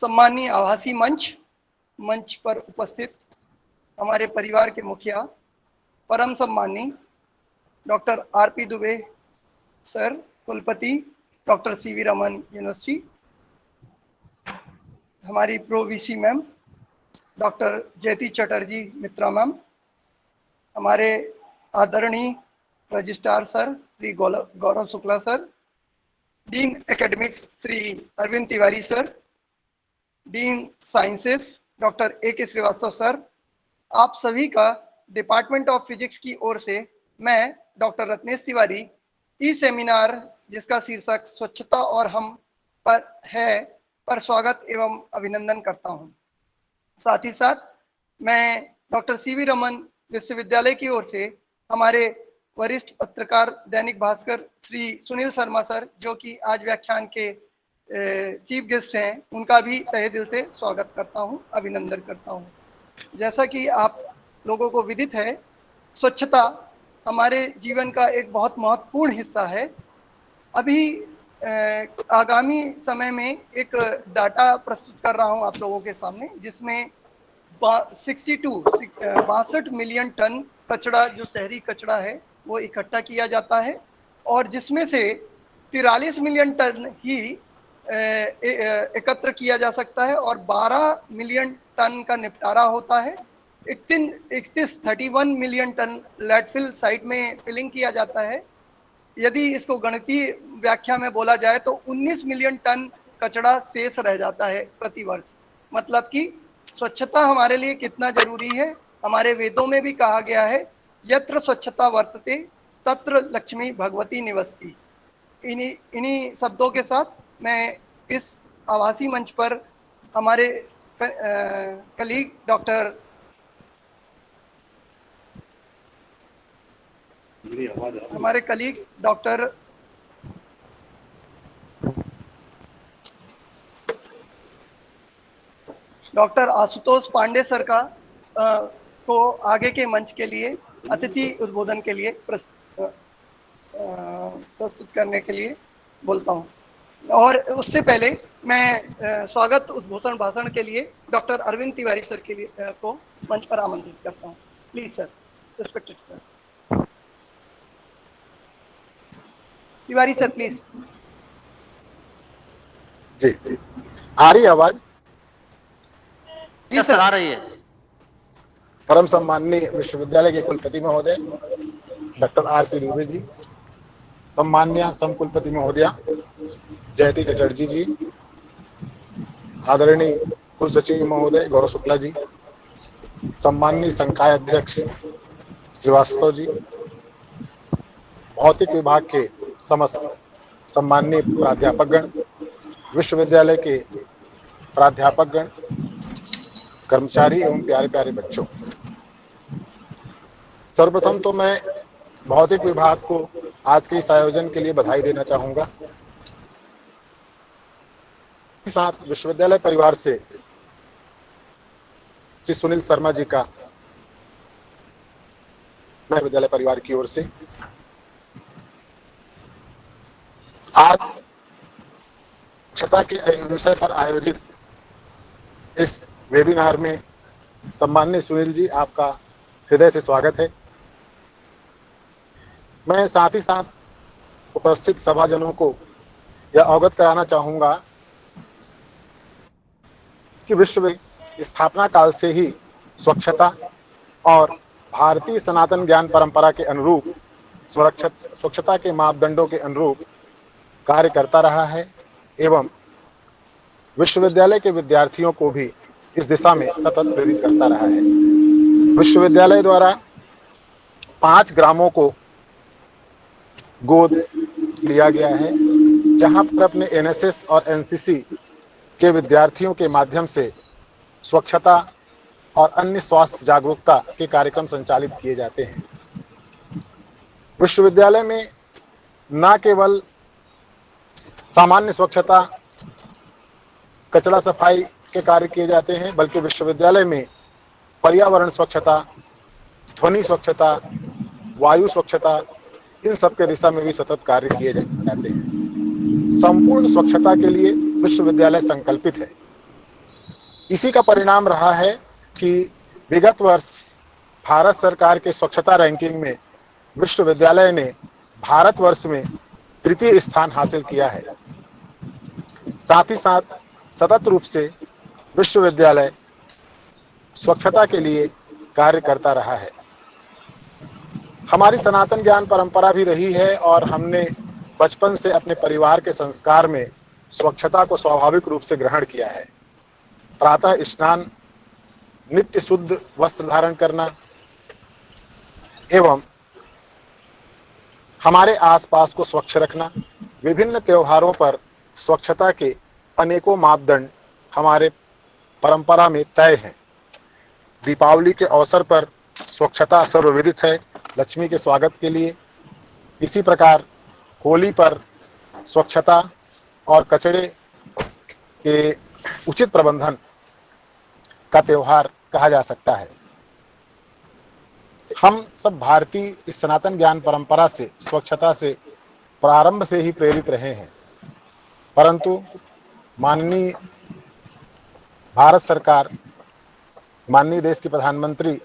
सम्मानीय आभासी मंच पर उपस्थित हमारे परिवार के मुखिया, परम सम्मानीय डॉक्टर आरपी दुबे सर, कुलपति डॉक्टर सीवी रमन यूनिवर्सिटी, हमारी pro VC ma'am doctor Jayati Chatterjee Mitra ma'am, हमारे आदरणीय registrar sir Shri Gaurav Shukla sir, dean academics Shri Arvind Tiwari sir, dean sciences doctor A.K. Srivastava sir, आप सभी का डिपार्टमेंट ऑफ फिजिक्स की ओर से मैं डॉक्टर रत्नेश तिवारी ई सेमिनार जिसका शीर्षक स्वच्छता और हम पर स्वागत एवं अभिनंदन करता हूं। साथ ही साथ मैं डॉक्टर सीवी रमन विश्वविद्यालय की ओर से हमारे वरिष्ठ पत्रकार दैनिक भास्कर श्री सुनील शर्मा सर, जो कि आज व्याख्यान के चीफ गेस्ट हैं, उनका भी तहे दिल से स्वागत करता हूं, अभिनंदन करता हूं। जैसा कि आप लोगों को विदित है, स्वच्छता हमारे जीवन का एक बहुत महत्वपूर्ण हिस्सा है। अभी आगामी समय में एक डाटा प्रस्तुत कर रहा हूं आप लोगों के सामने, जिसमें 62 मिलियन टन कचरा, जो शहरी कचरा है, वो इकट्ठा किया जाता है और जिसमें से 43 मिलियन टन ही एकत्र किया जा सकता है और 12 मिलियन टन का निपटारा होता है। 31 मिलियन टन लैंडफिल साइट में फिलिंग किया जाता है। यदि इसको गणितीय व्याख्या में बोला जाए तो 19 मिलियन टन कचरा शेष रह जाता है प्रतिवर्ष। मतलब कि स्वच्छता हमारे लिए कितना जरूरी है। हमारे वेदों में भी कहा गया है, यत्र स्वच्छता वर्तते तत्र लक्ष्मी भगवती निवसती। इन्हीं शब्दों के साथ मैं इस आभासी मंच पर हमारे colleague doctor Ashutosh Pandey sir का को आगे के मंच के लिए अतिथि उद्बोधन के लिए प्रस्तुत करने के लिए बोलता हूं। और उससे पहले मैं स्वागत उद्बोधन भाषण के लिए डॉक्टर अरविंद तिवारी सर के लिए को मंच पर आमंत्रित करता हूं। Please sir, respected sir. Tiwari sir please. जी, आ रही आवाज? जी सर, आ रही है। परम सम्माननीय विश्वविद्यालय के कुलपति महोदय डॉक्टर आरपी दुबे जी, सम्मान्य समकुलपति महोदया जयती चटर्जी जी, आदरणीय कुल सचिव महोदय गौरव शुक्ला जी, सम्माननीय संकाय अध्यक्ष श्रीवास्तव जी, भौतिक विभाग के समस्त सम्माननीय प्राध्यापकगण, विश्वविद्यालय के प्राध्यापकगण, कर्मचारी एवं प्यारे प्यारे बच्चों, सर्वप्रथम तो मैं भौतिक विभाग को आज के इस आयोजन के लिए बधाई देना चाहूंगा। साथ विश्वविद्यालय परिवार से श्री सुनील शर्मा जी का विद्यालय परिवार की ओर से आज स्वच्छता के विषय पर आयोजित इस वेबिनार में सम्माननीय सुनील जी, आपका हृदय से स्वागत है। मैं साथ ही साथ उपस्थित सभाजनों को यह अवगत कराना चाहूंगा कि विश्व स्थापना काल से ही स्वच्छता और भारतीय सनातन ज्ञान परंपरा के अनुरूप स्वच्छता के मापदंडों के अनुरूप कार्य करता रहा है एवं विश्वविद्यालय के विद्यार्थियों को भी इस दिशा में सतत प्रेरित करता रहा है। विश्वविद्यालय द्वारा 5 ग्रामों को गोद लिया गया है, जहां पर अपने एनएसएस और एनसीसी के विद्यार्थियों के माध्यम से स्वच्छता और अन्य स्वास्थ्य जागरूकता के कार्यक्रम संचालित किए जाते हैं। विश्वविद्यालय में न केवल सामान्य स्वच्छता, कचरा सफाई के कार्य किए जाते हैं, बल्कि विश्वविद्यालय में पर्यावरण स्वच्छता, ध्वनि स्वच्छता, वायु स्वच्छता, इन सब के दिशा में भी सतत कार्य किए जाते हैं। संपूर्ण स्वच्छता के लिए विश्वविद्यालय संकल्पित है इसी का परिणाम रहा है कि विगत वर्ष भारत सरकार के स्वच्छता रैंकिंग में विश्वविद्यालय ने भारतवर्ष में तृतीय स्थान हासिल किया है। साथ ही साथ सतत रूप से विश्वविद्यालय स्वच्छता के लिए कार्य करता रहा है। हमारी सनातन ज्ञान परंपरा भी रही है और हमने बचपन से अपने परिवार के संस्कार में स्वच्छता को स्वाभाविक रूप से ग्रहण किया है। प्रातः स्नान, नित्य शुद्ध वस्त्र धारण करना एवं हमारे आसपास को स्वच्छ रखना, विभिन्न त्योहारों पर स्वच्छता के अनेकों मापदंड हमारे परंपरा में तय हैं। दीपावली के अवसर पर स्वच्छता सर्वविदित है लक्ष्मी के स्वागत के लिए। इसी प्रकार होली पर स्वच्छता और कचरे के उचित प्रबंधन का त्योहार कहा जा सकता है। हम सब भारतीय इस सनातन ज्ञान परंपरा से स्वच्छता से प्रारंभ से ही प्रेरित रहे हैं, परंतु माननीय भारत सरकार, माननीय देश के प्रधानमंत्री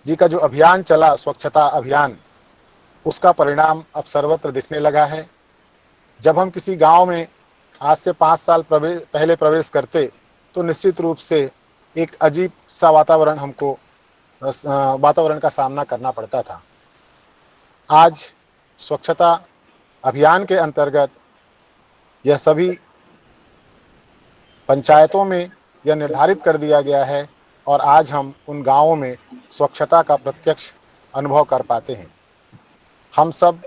जी का जो अभियान चला, स्वच्छता अभियान, उसका परिणाम अब सर्वत्र दिखने लगा है। जब हम किसी गांव में आज से 5 साल पहले प्रवेश करते तो निश्चित रूप से एक अजीब सा वातावरण का सामना करना पड़ता था। आज स्वच्छता अभियान के अंतर्गत यह सभी पंचायतों में यह निर्धारित कर दिया गया है और आज हम उन गांवों में स्वच्छता का प्रत्यक्ष अनुभव कर पाते हैं। हम सब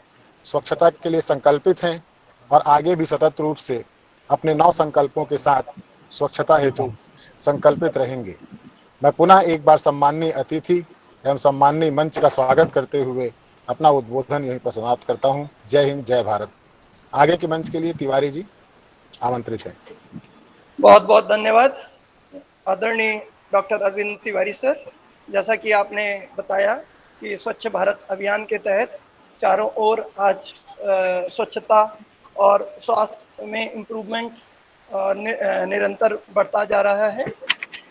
स्वच्छता के लिए संकल्पित हैं और आगे भी सतत रूप से अपने 9 संकल्पों के साथ स्वच्छता हेतु संकल्पित रहेंगे। मैं पुनः एक बार सम्माननीय अतिथि एवं सम्माननीय मंच का स्वागत करते हुए अपना उद्बोधन यहीं पर समाप्त करता हूं। जय हिंद, जय भारत। आगे के मंच के लिए तिवारी जी आमंत्रित हैं। बहुत बहुत धन्यवाद आदरणीय डॉक्टर अरविंद तिवारी सर। जैसा कि आपने बताया कि स्वच्छ भारत अभियान के तहत चारों ओर आज स्वच्छता और स्वास्थ्य में इम्प्रूवमेंट निरंतर बढ़ता जा रहा है।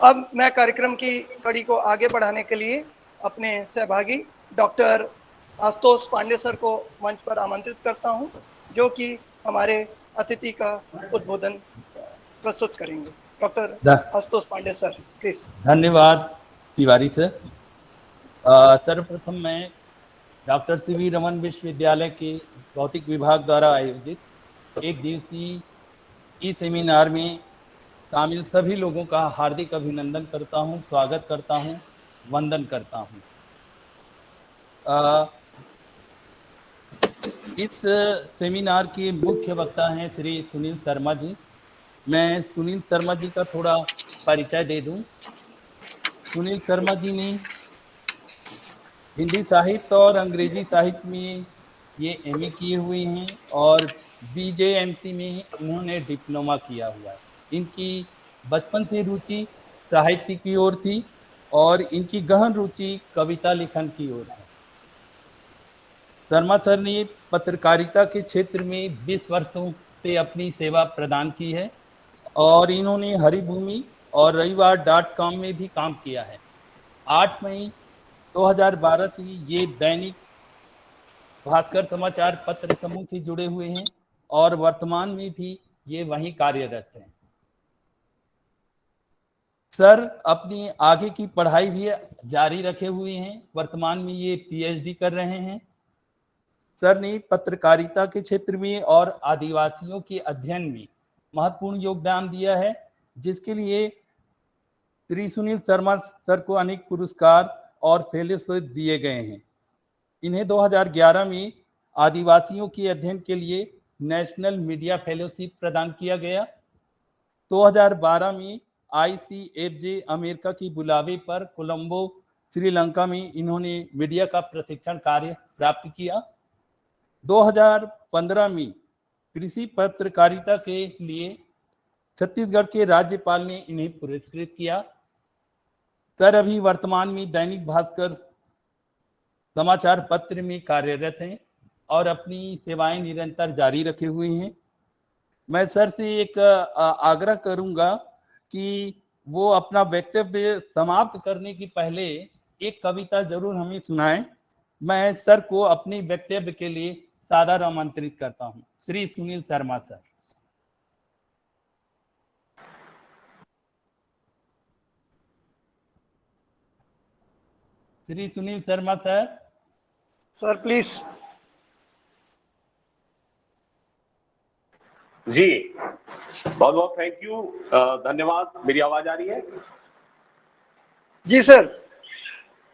अब मैं कार्यक्रम की कड़ी को आगे बढ़ाने के लिए अपने सहभागी डॉक्टर आशुतोष पांडे सर को मंच पर आमंत्रित करता हूं, जो कि हमारे अतिथि का उद्बोधन प्रस्तुत करेंगे। Doctor Ashutosh Pandey sir, please. धन्यवाद तिवारी सर। सर्वप्रथम मैं डॉक्टर सीवी रमन विश्वविद्यालय के भौतिक विभाग द्वारा आयोजित एक दिवसीय ई सेमिनार में शामिल सभी लोगों का हार्दिक अभिनंदन करता हूं, स्वागत करता हूं, वंदन करता हूं। इस सेमिनार के मुख्य वक्ता हैं श्री सुनील शर्मा जी। मैं सुनील शर्मा जी का थोड़ा परिचय दे दूं। सुनील शर्मा जी ने हिंदी साहित्य और अंग्रेजी साहित्य में ये एमए किए हुए हैं और बीजेएमसी में इन्होंने डिप्लोमा किया हुआ है। इनकी बचपन से रुचि साहित्य की ओर थी और इनकी गहन रुचि कविता लिखन की ओर है। शर्मा सर ने पत्रकारिता के क्षेत्र में 20 वर्षों से अपनी सेवा प्रदान की है और इन्होंने हरिभूमि और रविवार.com में भी काम किया है। 8 मई 2012 से ये दैनिक भास्कर समाचार पत्र समूह से जुड़े हुए हैं और वर्तमान में भी ये वहीं कार्यरत हैं। सर अपनी आगे की पढ़ाई भी जारी रखे हुए हैं। वर्तमान में ये पीएचडी कर रहे हैं। सर ने पत्रकारिता के क्षेत्र में और आदिवासियों के अध्ययन में महत्वपूर्ण योगदान दिया है, जिसके लिए श्री सुनील शर्मा सर को अनेक पुरस्कार और फेलोशिप दिए गए हैं। इन्हें 2011 में आदिवासियों के अध्ययन के लिए नेशनल मीडिया फेलोशिप प्रदान किया गया। 2012 में ICFJ अमेरिका की बुलावे पर कोलंबो श्रीलंका में इन्होंने मीडिया का प्रशिक्षण कार्य प्राप्त किया। 2015 में कृषि पत्रकारिता के लिए छत्तीसगढ़ के राज्यपाल ने इन्हें पुरस्कृत किया। सर अभी वर्तमान में दैनिक भास्कर समाचार पत्र में कार्यरत हैं और अपनी सेवाएं निरंतर जारी रखे हुए हैं। मैं सर से एक आग्रह करूंगा कि वो अपना वक्तव्य समाप्त करने की पहले एक कविता जरूर हमें सुनाएं। मैं सर को अपनी वक्तव्य के लिए सादर आमंत्रित करता हूं। Shri Sunil Sharma sir. Shri Sunil Sharma sir. Sir please. जी बहुत बहुत थैंक यू, धन्यवाद। मेरी आवाज आ रही है? जी सर।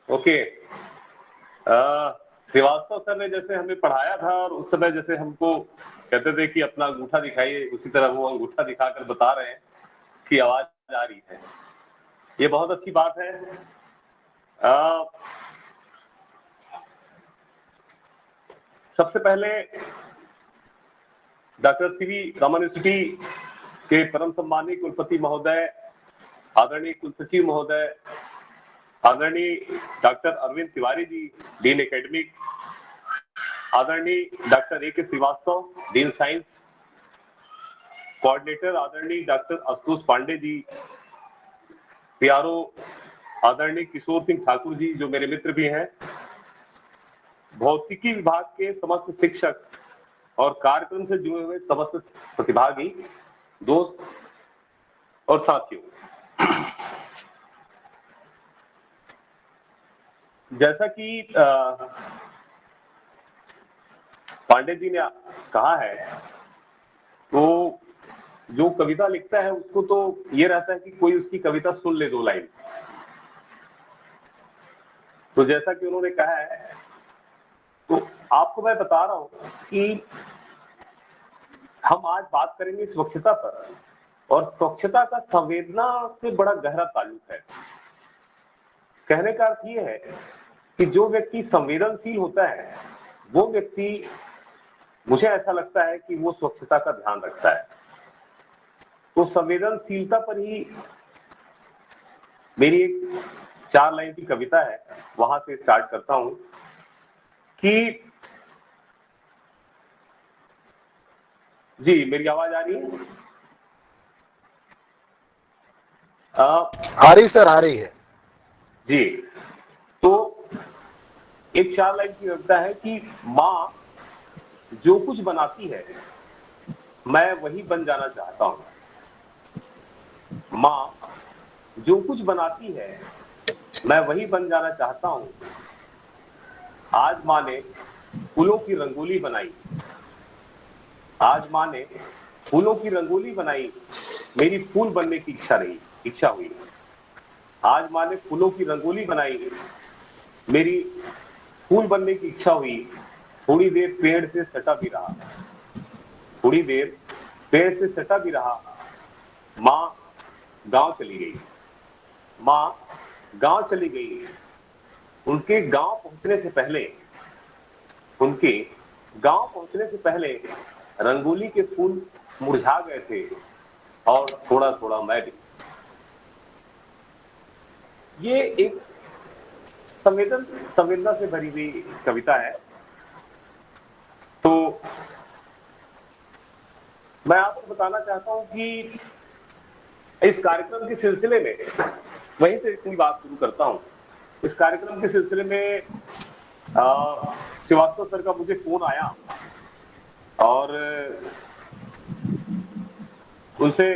ओके। श्रीवास्तव सर ने जैसे हमें पढ़ाया था और उस समय जैसे हमको कहते थे कि अपना अंगूठा दिखाइए, उसी तरह वो अंगूठा दिखाकर बता रहे हैं कि आवाज आ रही है। ये बहुत अच्छी बात है। सबसे पहले डॉक्टर सीवी रामन यूनिवर्सिटी के परम सम्मानीय कुलपति महोदय, आदरणीय कुलसचिव महोदय, आदरणीय doctor Arvind Tiwari ji, dean academic, आदरणीय doctor A K. Srivastava, dean science, coordinator आदरणीय डॉक्टर आशुतोष पांडे जी, पीआरओ आदरणीय किशोर सिंह ठाकुर जी जो मेरे मित्र भी हैं, भौतिकी विभाग के समस्त शिक्षक और कार्यक्रम से जुड़े हुए समस्त प्रतिभागी, दोस्त और साथियों, जैसा कि पांडे जी ने कहा है, तो जो कविता लिखता है उसको तो ये रहता है कि कोई उसकी कविता सुन ले 2 लाइन। तो जैसा कि उन्होंने कहा है, तो आपको मैं बता रहा हूं कि हम आज बात करेंगे स्वच्छता पर, और स्वच्छता का संवेदना से बड़ा गहरा ताल्लुक है। कहने का अर्थ ये है कि जो व्यक्ति संवेदनशील होता है, वो व्यक्ति, मुझे ऐसा लगता है कि वो स्वच्छता का ध्यान रखता है। तो संवेदनशीलता पर ही मेरी एक 4 लाइन की कविता है, वहां से स्टार्ट करता हूं कि जी मेरी आवाज आ रही है? आ रही सर, आ रही है जी। तो एक 4 लाइन की कविता है कि माँ जो कुछ बनाती है मैं वही बन जाना चाहता हूं। माँ जो कुछ बनाती है मैं वही बन जाना चाहता हूं। आज माँ ने फूलों की रंगोली बनाई, आज माँ ने फूलों की रंगोली बनाई, मेरी फूल बनने की इच्छा हुई। आज माँ ने फूलों की रंगोली बनाई, मेरी फूल बनने की इच्छा हुई। थोड़ी देर पेड़ से सटा भी रहा, थोड़ी देर पेड़ से सटा भी रहा। माँ गांव चली गई, माँ गांव चली गई। उनके गांव पहुंचने से पहले रंगोली के फूल मुरझा गए थे, और थोड़ा थोड़ा मैं भी। ये एक संवेदना से भरी हुई कविता है। तो मैं आपको बताना चाहता हूं कि इस कार्यक्रम के सिलसिले में, वहीं से इतनी बात शुरू करता हूं। इस कार्यक्रम के सिलसिले में श्रीवास्तव सर का मुझे फोन आया, और उनसे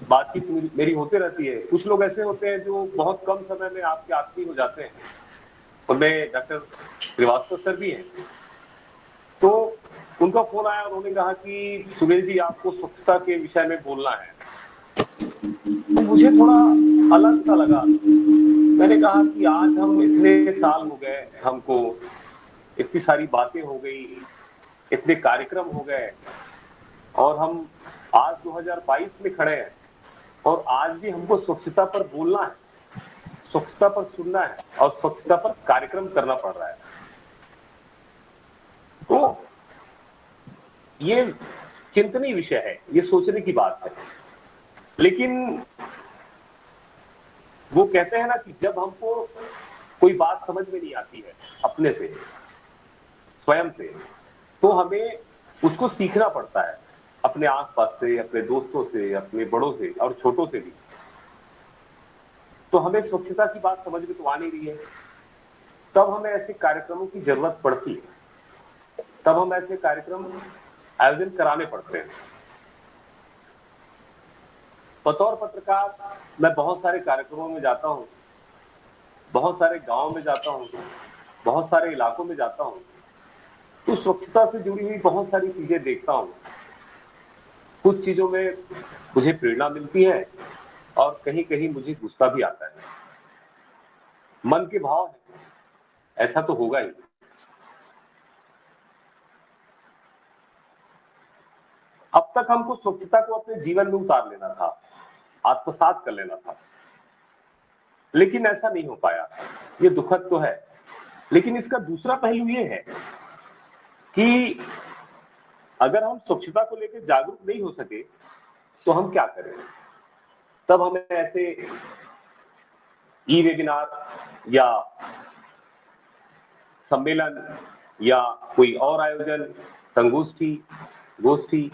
बातचीत मेरी होते रहती है। कुछ लोग ऐसे होते हैं जो बहुत कम समय में आपके आत्मीय हो जाते हैं, उनमें डॉक्टर श्रीवास्तव सर भी हैं। तो उनका फोन आया, उन्होंने कहा कि सुनील जी आपको स्वच्छता के विषय में बोलना है। तो मुझे थोड़ा अलग सा लगा। मैंने कहा कि आज हम इतने साल हो गए, हमको इतनी सारी बातें हो गई, इतने कार्यक्रम हो गए, और हम आज 2022 में खड़े हैं, और आज भी हमको स्वच्छता पर बोलना है, स्वच्छता पर सुनना है, और स्वच्छता पर कार्यक्रम करना पड़ रहा है। तो ये चिंतनीय विषय है, ये सोचने की बात है। लेकिन वो कहते हैं ना कि जब हमको कोई बात समझ में नहीं आती है अपने से, स्वयं से, तो हमें उसको सीखना पड़ता है, अपने आसपास से, अपने दोस्तों से, अपने बड़ों से और छोटों से भी। तो हमें स्वच्छता की बात समझ में तो आ नहीं रही है। तब हमें ऐसे कार्यक्रमों की जरूरत पड़ती है, तब हम ऐसे कार्यक्रम आयोजन कराने पड़ते हैं। बतौर पत्रकार मैं बहुत सारे कार्यक्रमों में जाता हूं, बहुत सारे गांव में जाता हूं, बहुत सारे इलाकों में जाता हूं, तो स्वच्छता से जुड़ी हुई बहुत सारी चीजें देखता हूं। कुछ चीजों में मुझे प्रेरणा मिलती है और कहीं कहीं मुझे गुस्सा भी आता है। मन के भाव है, ऐसा तो होगा ही। अब तक हमको स्वच्छता को अपने जीवन में उतार लेना था, आत्मसात कर लेना था, लेकिन ऐसा नहीं हो पाया। ये दुखद तो है, लेकिन इसका दूसरा पहलू ये है कि अगर हम स्वच्छता को लेकर जागरूक नहीं हो सके तो हम क्या करें। तब हमें ऐसे ई वेबिनार या सम्मेलन या कोई और आयोजन, संगोष्ठी, गोष्ठी,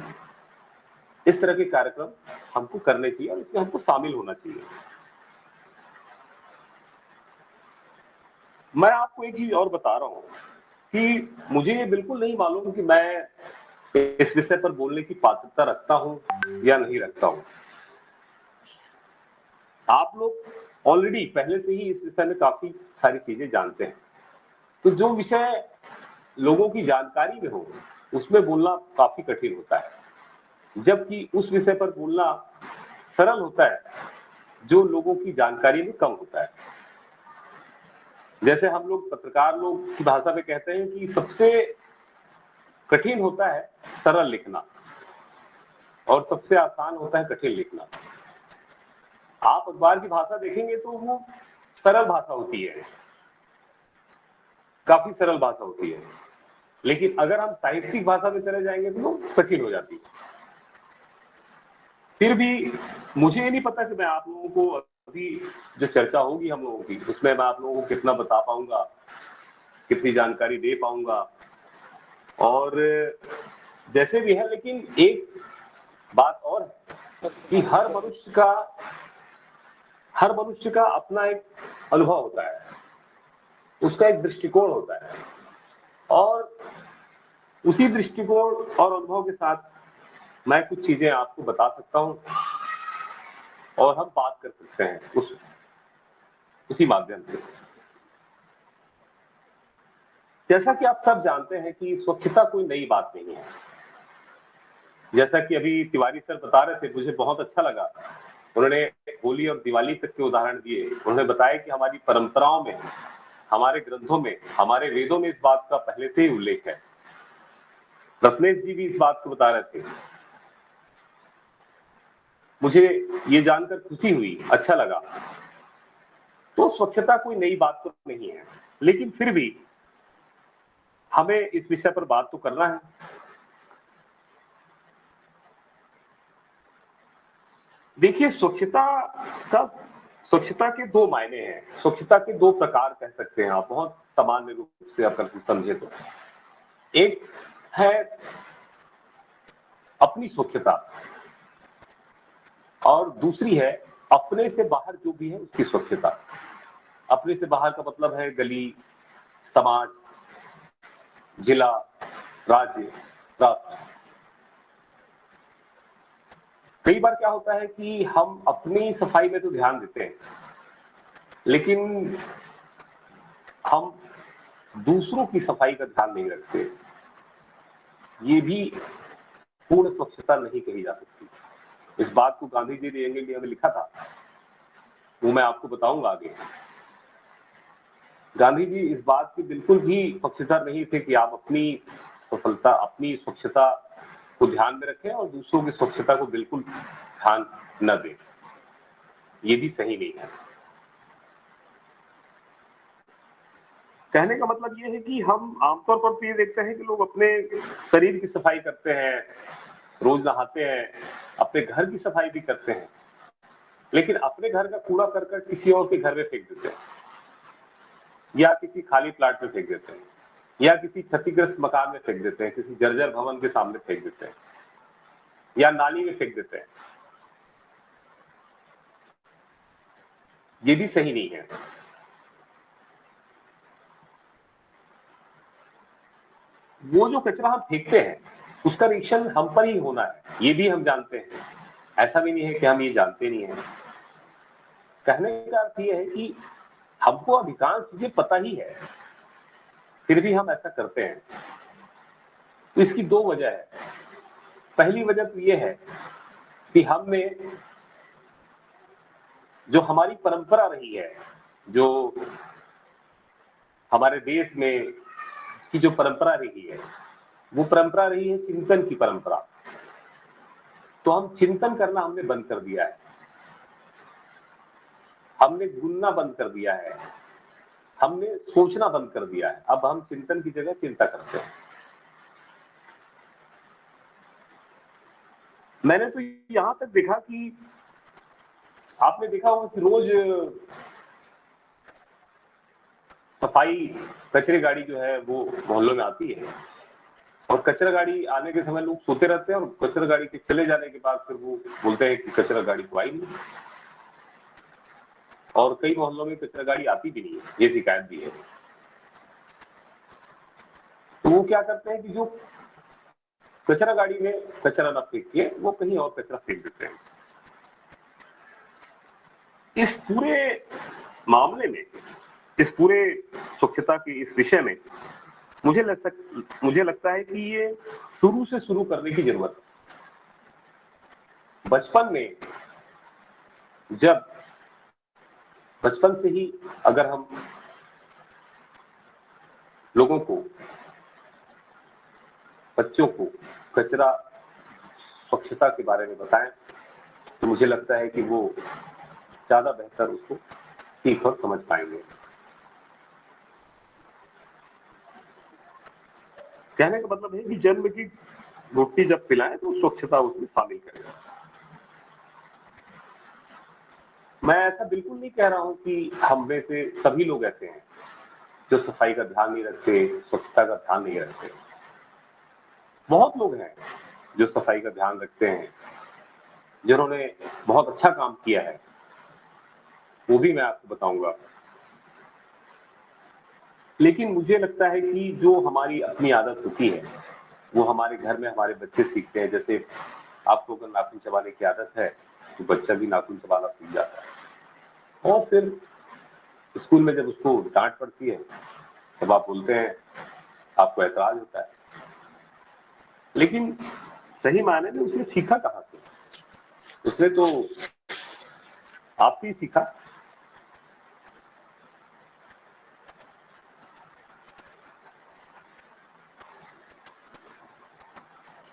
इस तरह के कार्यक्रम हमको करने चाहिए और इसमें हमको शामिल होना चाहिए। मैं आपको एक चीज और बता रहा हूं कि मुझे ये बिल्कुल नहीं मालूम कि मैं इस विषय पर बोलने की पात्रता रखता हूं या नहीं रखता हूं। आप लोग ऑलरेडी पहले से ही इस विषय में काफी सारी चीजें जानते हैं, तो जो विषय लोगों की जानकारी में हो उसमें बोलना काफी कठिन होता है, जबकि उस विषय पर बोलना सरल होता है जो लोगों की जानकारी में कम होता है। जैसे हम लोग पत्रकार लोग की भाषा में कहते हैं कि सबसे कठिन होता है सरल लिखना और सबसे आसान होता है कठिन लिखना। आप अखबार की भाषा देखेंगे तो वो सरल भाषा होती है, काफी सरल भाषा होती है, लेकिन अगर हम साहित्यिक भाषा में चले जाएंगे तो वो कठिन हो जाती है। फिर भी मुझे ये नहीं पता कि मैं आप लोगों को अभी जो चर्चा होगी हम लोगों की, उसमें मैं आप लोगों को कितना बता पाऊंगा, कितनी जानकारी दे पाऊंगा, और जैसे भी है। लेकिन एक बात और है कि हर मनुष्य का अपना एक अनुभव होता है, उसका एक दृष्टिकोण होता है, और उसी दृष्टिकोण और अनुभव के साथ मैं कुछ चीजें आपको बता सकता हूं और हम बात कर सकते हैं उसी माध्यम से। जैसा कि आप सब जानते हैं कि स्वच्छता कोई नई बात नहीं है। जैसा कि अभी तिवारी सर बता रहे थे, मुझे बहुत अच्छा लगा। उन्होंने होली और दिवाली तक के उदाहरण दिए। उन्होंने बताया कि हमारी परंपराओं में, हमारे ग्रंथों में, हमारे वेदों में इस बात का पहले से ही उल्लेख है। रत्नेश जी भी इस बात को बता रहे थे। मुझे ये जानकर खुशी हुई, अच्छा लगा। तो स्वच्छता कोई नई बात तो नहीं है, लेकिन फिर भी हमें इस विषय पर बात तो करना है। देखिए, स्वच्छता के दो मायने हैं, स्वच्छता के दो प्रकार कह सकते हैं आप, बहुत सामान्य रूप से अगर समझे तो। एक है अपनी स्वच्छता और दूसरी है अपने से बाहर जो भी है उसकी स्वच्छता। अपने से बाहर का मतलब है गली, समाज, जिला, राज्य, राष्ट्र। कई बार क्या होता है कि हम अपनी सफाई में तो ध्यान देते हैं, लेकिन हम दूसरों की सफाई का ध्यान नहीं रखते। ये भी पूर्ण स्वच्छता नहीं कही जा सकती। इस बात को गांधी जी ने इंडिया में लिखा था, वो मैं आपको बताऊंगा आगे। गांधी जी इस बात की बिल्कुल भी पक्षधर नहीं थे कि आप अपनी सफलता, अपनी स्वच्छता को ध्यान में रखें और दूसरों की स्वच्छता को बिल्कुल ध्यान न दें। ये भी सही नहीं है। कहने का मतलब ये है कि हम आमतौर पर तो ये देखते हैं कि लोग अपने शरीर की सफाई करते हैं, रोज नहाते हैं, अपने घर की सफाई भी करते हैं, लेकिन अपने घर का कूड़ा करकट किसी और के घर में फेंक देते हैं, या किसी खाली प्लाट में फेंक देते हैं, या किसी क्षतिग्रस्त मकान में फेंक देते हैं, किसी जर्जर भवन के सामने फेंक देते हैं, या नाली में फेंक देते हैं। ये भी सही नहीं है। वो जो कचरा हम फेंकते हैं उसका रिएक्शन हम पर ही होना है, ये भी हम जानते हैं। ऐसा भी नहीं है कि हम ये जानते नहीं हैं। कहने का अर्थ ये है कि हमको अधिकांश चीजें पता ही है, फिर भी हम ऐसा करते हैं। तो इसकी दो वजह है। पहली वजह तो ये है कि हमने जो हमारी परंपरा रही है, जो हमारे देश में की जो परंपरा रही है, वो परंपरा रही है चिंतन की परंपरा। तो हम चिंतन करना हमने बंद कर दिया है, हमने ढूंढना बंद कर दिया है, हमने सोचना बंद कर दिया है। अब हम चिंतन की जगह चिंता करते हैं। मैंने तो यहां तक देखा कि आपने देखा होगा कि रोज सफाई कचरे गाड़ी जो है वो मोहल्लों में आती है, और कचरा गाड़ी आने के समय लोग सोते रहते हैं, और कचरा गाड़ी के चले जाने के बाद फिर वो बोलते हैं कि कचरा गाड़ी तो आई नहीं। और कई मोहल्लों में कचरा गाड़ी आती भी नहीं है, ये शिकायत भी है। तो वो क्या करते हैं कि जो कचरा गाड़ी में कचरा न फेंक के वो कहीं और कचरा फेंक देते हैं। इस पूरे मामले में, इस पूरे स्वच्छता के इस विषय में मुझे लगता है कि ये शुरू से शुरू करने की जरूरत है। बचपन से ही अगर हम लोगों को, बच्चों को कचरा स्वच्छता के बारे में बताएं, तो मुझे लगता है कि वो ज्यादा बेहतर उसको सीख और समझ पाएंगे। कहने का मतलब है कि जन्म की रोटी जब पिलाएं तो स्वच्छता उसमें शामिल करें। मैं ऐसा बिल्कुल नहीं कह रहा हूं कि हम में से सभी लोग ऐसे हैं जो सफाई का ध्यान नहीं रखते, स्वच्छता का ध्यान नहीं रखते। बहुत लोग हैं जो सफाई का ध्यान रखते हैं, जिन्होंने बहुत अच्छा काम किया है, वो भी मैं आपको बताऊंगा। लेकिन मुझे लगता है कि जो हमारी अपनी आदत होती है वो हमारे घर में हमारे बच्चे सीखते हैं। जैसे आपको अगर नाखून चबाने की आदत है तो बच्चा भी नाखून चबाना सीख जाता है, और फिर स्कूल में जब उसको डांट पड़ती है तब आप बोलते हैं, आपको ऐतराज होता है। लेकिन सही मायने में उसने सीखा कहां से? उसने तो आपसे ही सीखा।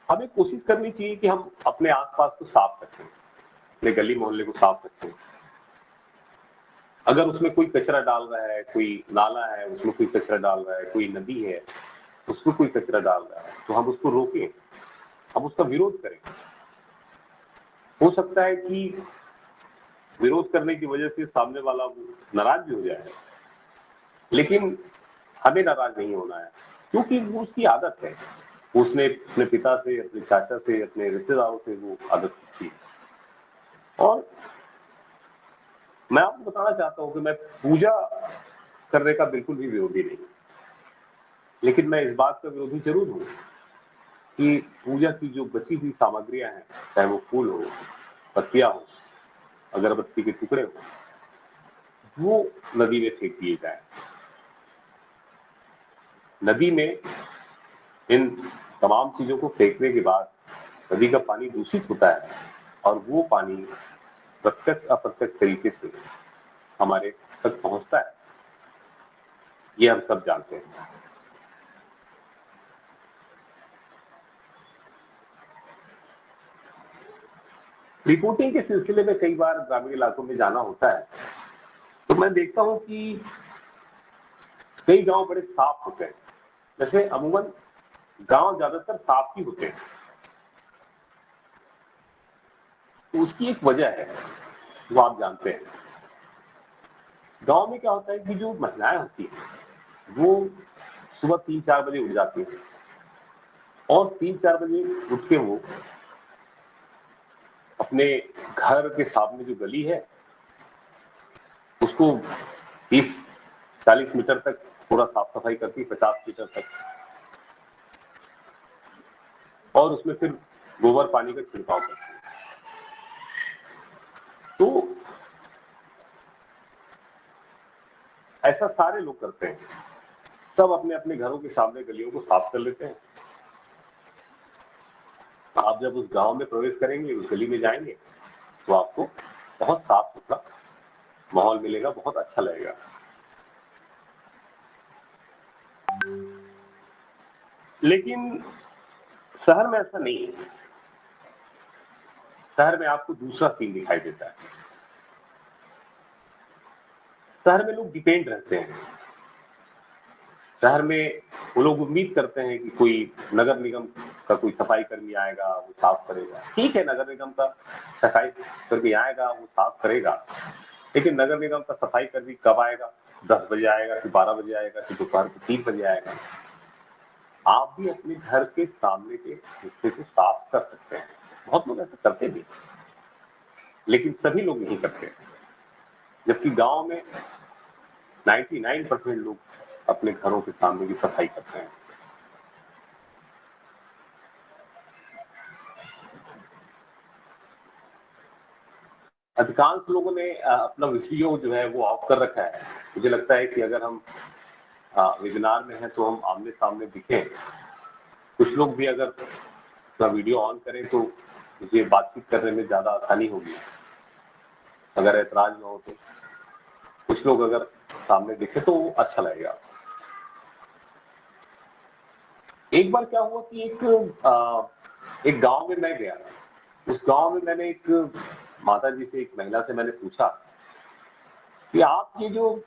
हमें कोशिश करनी चाहिए कि हम अपने आसपास को साफ रखें, अपने गली मोहल्ले को साफ रखें। अगर उसमें कोई कचरा डाल रहा है, कोई नाला है उसमें कोई कचरा डाल रहा है, कोई नदी है उसमें कोई कचरा डाल रहा है, तो हम उसको रोकें, हम उसका विरोध करें। हो सकता है कि विरोध करने की वजह से सामने वाला नाराज भी हो जाए, लेकिन हमें नाराज नहीं होना है, क्योंकि वो उसकी आदत है। उसने अपने पिता से, अपने चाचा से, अपने रिश्तेदारों से वो आदत सीखी। और मैं आपको बताना चाहता हूं कि मैं पूजा करने का बिल्कुल भी विरोधी नहीं, लेकिन मैं इस बात का विरोधी जरूर हूं कि पूजा की जो बची हुई सामग्रियां हैं, चाहे वो फूल हो, पत्तियां हो, अगरबत्ती के टुकड़े हो, वो नदी में फेंक दिए जाए। नदी में इन तमाम चीजों को फेंकने के बाद नदी का पानी दूषित होता है, और वो पानी प्रत्यक्ष अप्रत्यक्ष तरीके से हमारे तक पहुंचता है, ये हम सब जानते हैं। रिपोर्टिंग के सिलसिले में कई बार ग्रामीण इलाकों में जाना होता है, तो मैं देखता हूं कि कई गांव बड़े साफ होते हैं। जैसे अमूमन गांव ज्यादातर साफ ही होते हैं, तो उसकी एक वजह है, वो आप जानते हैं। गांव में क्या होता है कि जो महिलाएं होती हैं वो सुबह 3-4 बजे उठ जाती हैं, और 3-4 बजे उठ के वो अपने घर के सामने जो गली है उसको 30-40 मीटर तक पूरा साफ सफाई करती, 50 मीटर तक, और उसमें फिर गोबर पानी का छिड़काव करती। तो ऐसा सारे लोग करते हैं, सब अपने अपने घरों के सामने गलियों को साफ कर लेते हैं। आप जब उस गांव में प्रवेश करेंगे, उस गली में जाएंगे, तो आपको बहुत साफ सुथरा माहौल मिलेगा, बहुत अच्छा लगेगा। लेकिन शहर में ऐसा नहीं है। शहर में आपको दूसरा सीन दिखाई देता है। शहर में लोग डिपेंड रहते हैं। शहर में वो लोग उम्मीद करते हैं कि कोई नगर निगम का कोई सफाई कर्मी आएगा, वो साफ करेगा। ठीक है, नगर निगम का सफाई कर्मी आएगा, वो साफ करेगा, लेकिन नगर निगम का सफाई कर्मी कब आएगा? 10 बजे आएगा कि 12 बजे आएगा कि दोपहर को 3 बजे आएगा? आप भी अपने घर के सामने के हिस्से को साफ कर सकते हैं। बहुत लोग ऐसा करते भी, लेकिन सभी लोग नहीं करते। जबकि गांव में 99% लोग अपने घरों के सामने की सफाई करते हैं। अधिकांश लोगों ने अपना वीडियो जो है वो ऑफ कर रखा है। मुझे लगता है कि अगर हम वेबिनार में हैं तो हम आमने सामने दिखें। कुछ लोग भी अगर अपना वीडियो ऑन करें तो मुझे बातचीत करने में ज्यादा आसानी होगी, अगर ऐतराज न हो तो। कुछ लोग अगर सामने दिखे तो अच्छा लगेगा। एक बार क्या हुआ कि एक गांव में मैं गया। उस गांव में मैंने एक माता जी से, एक महिला से मैंने पूछा कि आप ये जो,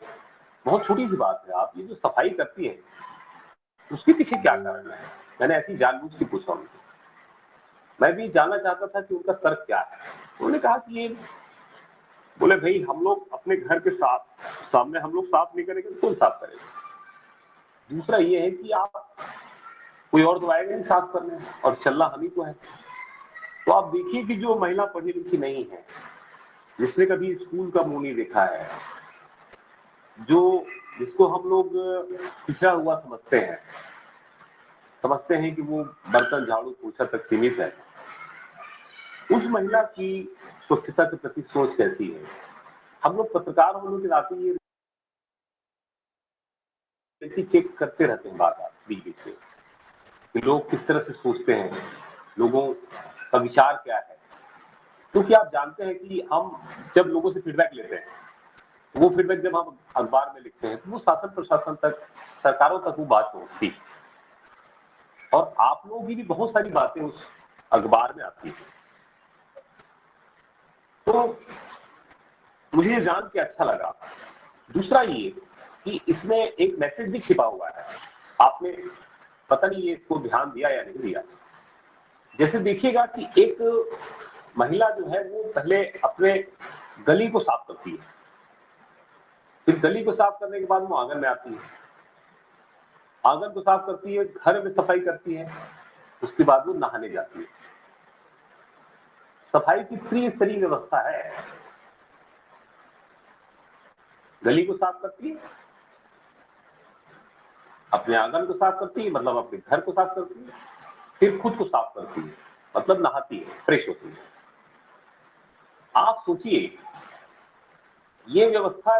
बहुत छोटी सी बात है, आप ये जो सफाई करती है उसके पीछे क्या कारण है? मैंने ऐसी जानबूझ के पूछा उनसे। मैं भी जानना चाहता था कि उनका तर्क क्या है। उन्होंने कहा कि ये, बोले भाई हम लोग अपने घर के सामने हम लोग साफ नहीं करेंगे, कौन साफ करेगा? दूसरा ये है कि आप, कोई और तो आएगा नहीं साफ करने, और चलना हम ही को है। तो आप देखिए कि जो महिला पढ़ी लिखी नहीं है, जिसने कभी स्कूल का मुंह नहीं देखा है, जिसको हम लोग पिछड़ा हुआ समझते हैं कि वो बर्तन झाड़ू पोछा तक सीमित है, उस महिला की स्वच्छता के प्रति सोच कैसी है? हम लोग पत्रकार होने के नाते ये चेक करते रहते हैं बार-बार बीच बीच में कि लोग किस तरह से सोचते हैं, लोगों का विचार क्या है। क्योंकि आप जानते हैं कि हम जब लोगों से फीडबैक लेते हैं, वो फीडबैक जब हम अखबार में लिखते हैं तो वो शासन प्रशासन तक, सरकारों तक वो बात पहुंचती है, और आप लोगों की भी बहुत सारी बातें उस अखबार में आती है। तो मुझे ये जान के अच्छा लगा। दूसरा ये कि इसमें एक मैसेज भी छिपा हुआ है। आपने पता नहीं ये इसको ध्यान दिया या नहीं दिया। जैसे देखिएगा कि एक महिला जो है वो पहले अपने गली को साफ करती है, फिर गली को साफ करने के बाद वो आंगन में आती है, आंगन को साफ करती है, घर में सफाई करती है, उसके बाद वो नहाने जाती है। सफाई की त्रिस्तरीय व्यवस्था है। गली को साफ करती है, अपने आंगन को साफ करती है, मतलब अपने घर को साफ करती है, फिर खुद को साफ करती है, मतलब नहाती है, फ्रेश होती है। आप सोचिए, ये व्यवस्था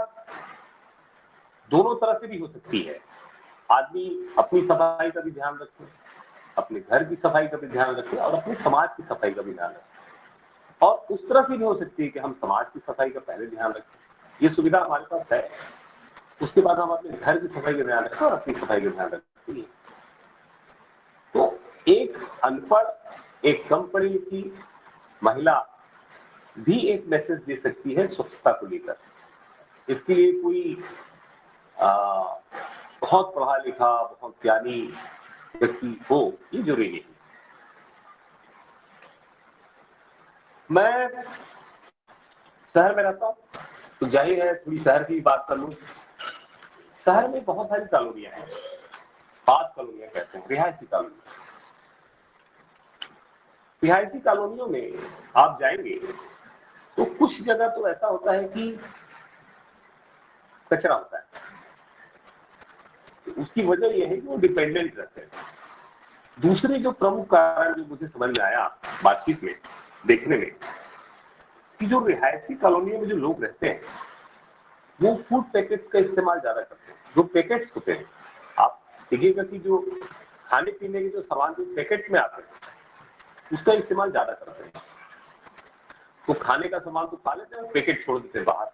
दोनों तरह से भी हो सकती है। आदमी अपनी सफाई का भी ध्यान रखे, अपने घर की सफाई का भी ध्यान रखे, और अपने समाज की सफाई का भी ध्यान रखे। और उस तरह से भी हो सकती है कि हम समाज की सफाई का पहले ध्यान रखें, ये सुविधा हमारे पास है, उसके बाद हम अपने घर की सफाई का ध्यान रखें और अपनी सफाई का ध्यान रखें। तो एक अनपढ़, एक कम पढ़ी लिखी महिला भी एक मैसेज दे सकती है स्वच्छता को लेकर। इसके लिए कोई बहुत पढ़ा लिखा, बहुत ज्ञानी व्यक्ति हो, ये जरूरी नहीं। मैं शहर में रहता हूं, तो जाहिर है थोड़ी शहर की बात कर लूं। शहर में बहुत सारी कॉलोनियां हैं, 5 कॉलोनियां कहते हैं, रिहायशी कॉलोनी। रिहायशी कॉलोनियों में आप जाएंगे तो कुछ जगह तो ऐसा होता है कि कचरा होता है। तो उसकी वजह यह है कि वो डिपेंडेंट रहते हैं। दूसरे जो प्रमुख कारण जो मुझे समझ में आया बातचीत में, देखने में, कि जो रिहायशी कॉलोनियों में जो लोग रहते हैं वो फूड पैकेट्स का इस्तेमाल ज्यादा करते हैं। जो पैकेट्स होते हैं, आप देखिएगा कि जो खाने पीने के जो सामान जो पैकेट में आते हैं उसका इस्तेमाल ज्यादा करते हैं। तो खाने का सामान तो खा लेते हैं, पैकेट छोड़ देते हैं बाहर।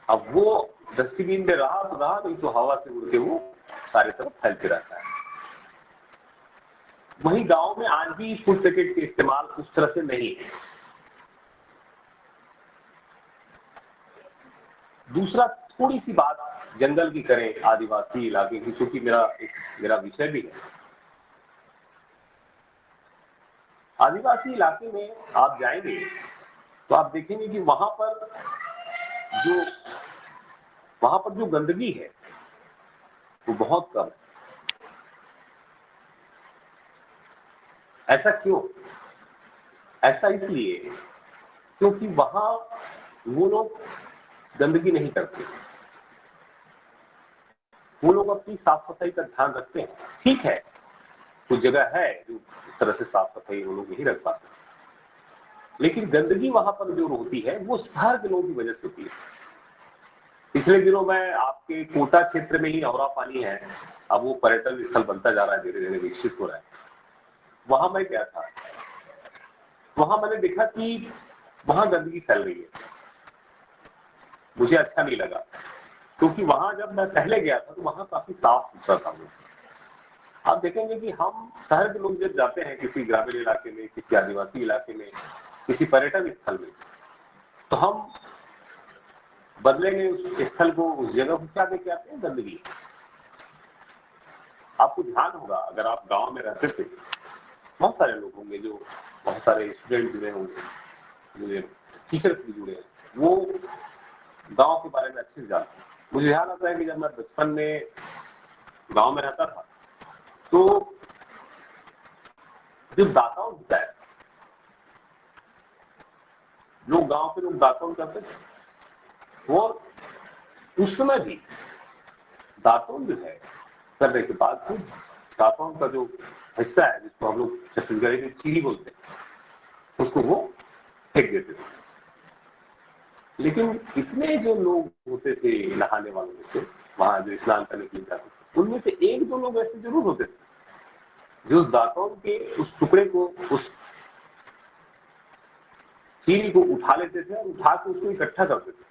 अब वो डस्टबिन में रहा नहीं तो हवा से उड़ के वो सारे तरफ फैलते रहता है। वहीं गांव में आज भी फूड पैकेट के इस्तेमाल उस तरह से नहीं है। दूसरा, थोड़ी सी बात जंगल की करें, आदिवासी इलाके की, क्योंकि मेरा विषय भी है। आदिवासी इलाके में आप जाएंगे तो आप देखेंगे कि वहां पर जो गंदगी है वो बहुत कम है। ऐसा क्यों? ऐसा इसलिए क्योंकि वहां वो लोग गंदगी नहीं करते, वो लोग अपनी साफ सफाई का ध्यान रखते हैं। ठीक है, कुछ जगह है जो इस तरह से साफ सफाई वो लोग नहीं रख पाते, लेकिन गंदगी वहां पर जो होती है वो शहर के लोगों की वजह से होती है। पिछले दिनों में आपके कोटा क्षेत्र में ही औरा पानी है, अब वो पर्यटन स्थल बनता जा रहा है, धीरे धीरे विकसित हो रहा है। वहां मैं गया था, वहां मैंने देखा कि वहां गंदगी फैल रही है। मुझे अच्छा नहीं लगा, क्योंकि वहां जब मैं पहले गया था तो वहां काफी साफ सुथरा था। आप देखेंगे कि हम शहर के लोग जब जाते हैं किसी ग्रामीण इलाके में, किसी आदिवासी इलाके में, किसी पर्यटन स्थल में, तो हम बदले में उस स्थल को, उस जगह को क्या देख के आते हैं? गंदगी। आपको ध्यान होगा, अगर आप गांव में रहते थे, बहुत सारे लोग होंगे, जो बहुत सारे स्टूडेंट जुड़े होंगे, टीचर्स भी जुड़े हैं, वो गांव के बारे में अच्छे से जानते हैं। मुझे ध्यान आता है कि जब मैं बचपन में गांव में रहता था तो जो दाताओं होता है, लोग गांव के लोग दातुन करते थे, और उस समय भी दातुन जो है करने के बाद फिर दातुन का जो हिस्सा है, जिसको हम लोग छत्तीसगढ़ी में चीनी बोलते हैं, उसको वो फेंक देते थे। लेकिन इतने जो लोग होते थे नहाने वालों में से, वहां जो स्नान करने के लिए जाते थे, उनमें से एक दो लोग ऐसे जरूर होते थे जो उस दातुन के उस टुकड़े को, उस चीनी को उठा लेते थे और उठा के उसको इकट्ठा करते थे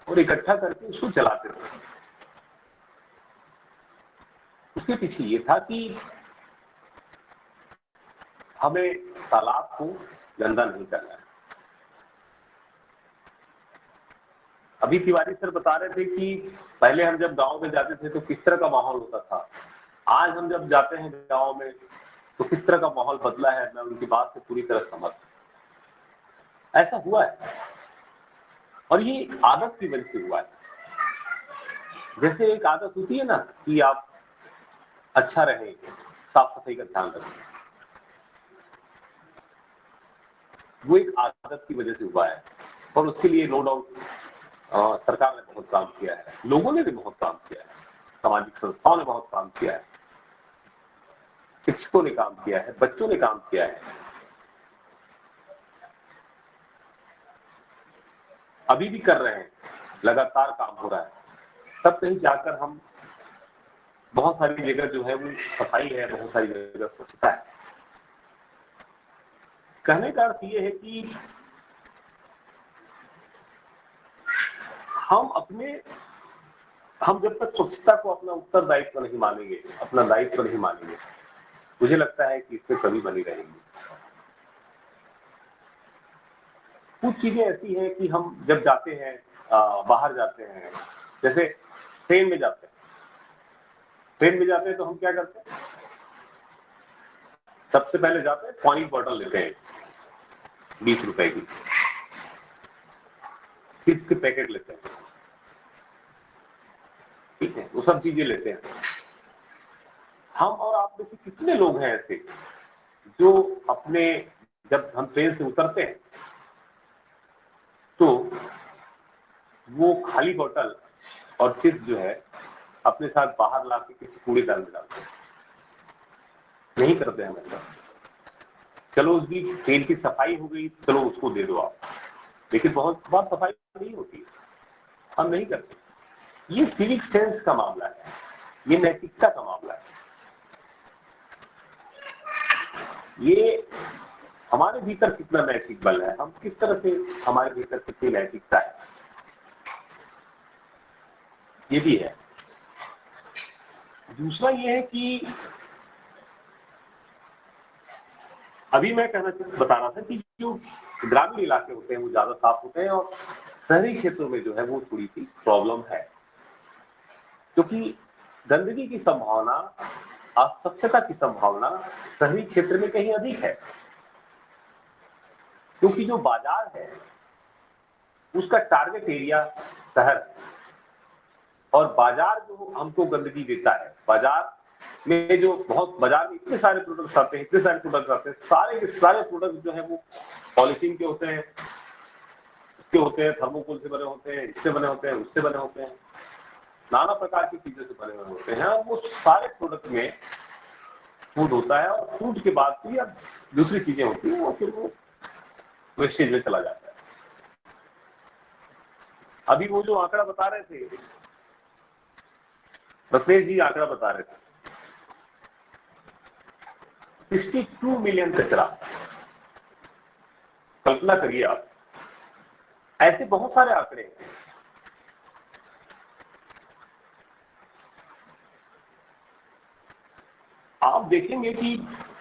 और इकट्ठा करके उसको जलाते थे। उसके पीछे ये था कि हमें तालाब को गंदा नहीं करना है। अभी तिवारी सर बता रहे थे कि पहले हम जब गांव में जाते थे तो किस तरह का माहौल होता था, आज हम जब जाते हैं गांव में तो किस तरह का माहौल बदला है। मैं उनकी बात से पूरी तरह सहमत हूं। ऐसा हुआ है और ये आदत की वजह से हुआ है। जैसे एक आदत होती है ना कि आप अच्छा रहे, साफ सफाई का ध्यान रखें, वो एक आदत की वजह से हुआ है। और उसके लिए नो डाउट सरकार ने बहुत काम किया है, लोगों ने भी बहुत काम किया है, सामाजिक संस्थाओं ने बहुत काम किया है, शिक्षकों ने काम किया है, बच्चों ने काम किया है, अभी भी कर रहे हैं, लगातार काम हो रहा है। तब कहीं जाकर हम बहुत सारी जगह जो है वो सफाई है, बहुत सारी जगह स्वच्छता है। कहने का अर्थ ये है कि हम जब तक स्वच्छता को अपना उत्तरदायित्व नहीं मानेंगे, अपना दायित्व नहीं मानेंगे, मुझे लगता है कि इससे कभी बनी रहेंगी। कुछ चीजें ऐसी हैं कि हम जब जाते हैं, बाहर जाते हैं, जैसे ट्रेन में जाते हैं तो हम क्या करते हैं? सबसे पहले जाते हैं, पानी की बोतल लेते हैं 20 रुपए की, चिप्स के पैकेट लेते हैं, ठीक है, वो सब चीजें लेते हैं। हम और आप में से कितने लोग हैं ऐसे जो अपने, जब हम ट्रेन से उतरते हैं तो वो खाली बोतल और चिप्स जो है अपने साथ बाहर ला के किसी कूड़ेदान में डालते हैं, नहीं करते हैं मतलब। चलो उसकी ट्रेन की सफाई हो गई, चलो उसको दे दो आप, लेकिन बहुत बार सफाई नहीं होती, हम नहीं करते। ये सिविक सेंस का मामला है, ये नैतिकता का मामला है। ये हमारे भीतर कितना नैतिक बल है, हम किस तरह से, हमारे भीतर कितनी नैतिकता है, ये भी है। दूसरा ये है कि अभी मैं बता रहा था कि जो ग्रामीण इलाके होते हैं वो ज्यादा साफ होते हैं और शहरी क्षेत्रों में जो है वो थोड़ी सी प्रॉब्लम है, क्योंकि गंदगी की संभावना, अस्वच्छता की संभावना शहरी क्षेत्र में कहीं अधिक है, क्योंकि जो बाजार है उसका टारगेट एरिया शहर है, और बाजार जो हमको गंदगी देता है, बाजार में जो बाजार में इतने सारे प्रोडक्ट्स आते हैं, सारे के सारे प्रोडक्ट जो है वो पॉलिथीन के होते हैं, थर्मोकोल से बने होते हैं, इससे बने होते हैं, उससे बने होते हैं, नाना प्रकार की चीजों से बने हुए होते हैं। वो सारे प्रोडक्ट में फूड होता है, और फूड के बाद फिर या दूसरी चीजें होती हैं, वो फिर वो वेस्टेज में चला जाता है। अभी वो जो आंकड़ा बता रहे थे, रत्नेश जी आंकड़ा बता रहे थे, 62 मिलियन कचरा। कल्पना करिए आप, ऐसे बहुत सारे आंकड़े हैं। आप देखेंगे कि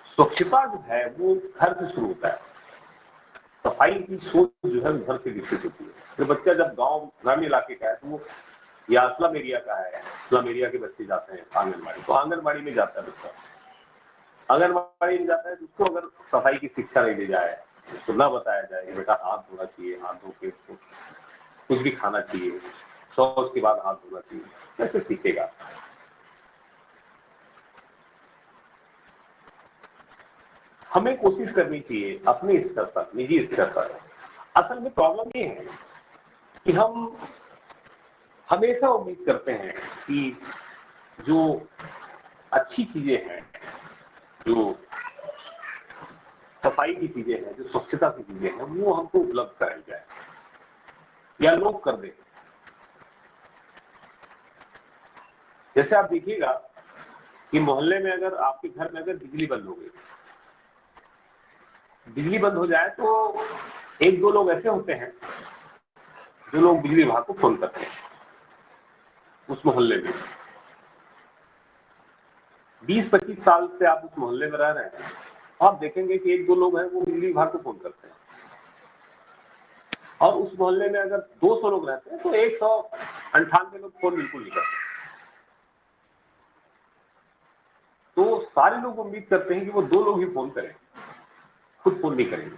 स्वच्छता जो है वो घर से शुरू होता है, सफाई की सोच जो है घर से विकसित होती है। तो बच्चा जब ग्रामीण इलाके का है तो वो, या स्लम एरिया का है, स्लम एरिया के बच्चे जाते हैं आंगनबाड़ी, तो आंगनबाड़ी में जाता है बच्चा, आंगनबाड़ी में जाता है तो उसको अगर सफाई की शिक्षा नहीं दी जाए, उसको न बताया जाए कि बेटा हाथ धोना चाहिए, हाथ धो के कुछ भी खाना चाहिए, शौच के बाद हाथ धोना चाहिए, कैसे सीखेगा? हमें कोशिश करनी चाहिए अपने स्तर पर, निजी स्तर पर। असल में प्रॉब्लम ये है कि हम हमेशा उम्मीद करते हैं कि जो अच्छी चीजें हैं, जो सफाई की चीजें हैं, जो स्वच्छता की चीजें हैं, वो हमको उपलब्ध कराई जाए या लोग कर दें। जैसे आप देखिएगा कि मोहल्ले में अगर आपके घर में अगर बिजली बंद हो गई, बिजली बंद हो जाए तो एक दो लोग ऐसे होते हैं जो लोग बिजली विभाग को फोन करते हैं उस मोहल्ले में। 20-25 साल से आप उस मोहल्ले में रह रहे हैं, आप देखेंगे कि एक दो लोग हैं वो बिजली विभाग को फोन करते हैं, और उस मोहल्ले में अगर 200 लोग रहते हैं तो 198 लोग फोन बिल्कुल नहीं करते। तो सारे लोग उम्मीद करते हैं कि वो 2 लोग ही फोन करें, खुद फोन नहीं करेंगे।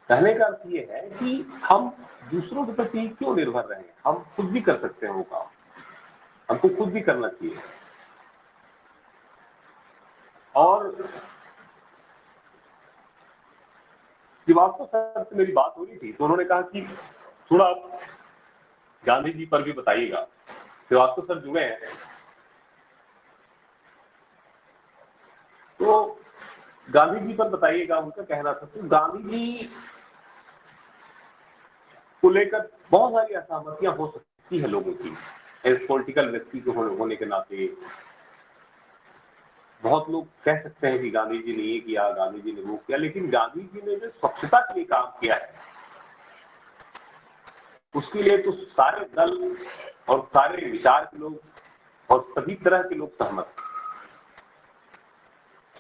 कहने का अर्थ ये है कि हम दूसरों के प्रति क्यों निर्भर रहे हैं, हम खुद भी कर सकते हैं वो काम, हमको खुद भी करना चाहिए। और श्रीवास्तव सर से मेरी बात हो रही थी तो उन्होंने कहा कि थोड़ा आप गांधी जी पर भी बताइएगा। श्रीवास्तव सर जुड़े हैं, तो गांधी जी पर बताइएगा। उनका कहना था तो गांधी जी को लेकर बहुत सारी असहमतियां हो सकती है लोगों की, एज पॉलिटिकल व्यक्ति के होने के नाते बहुत लोग कह सकते हैं कि गांधी जी ने ये किया, गांधी जी ने वो किया, लेकिन गांधी जी ने जो स्वच्छता के लिए काम किया है उसके लिए तो सारे दल और सारे विचार के लोग और सभी तरह के लोग सहमत हैं।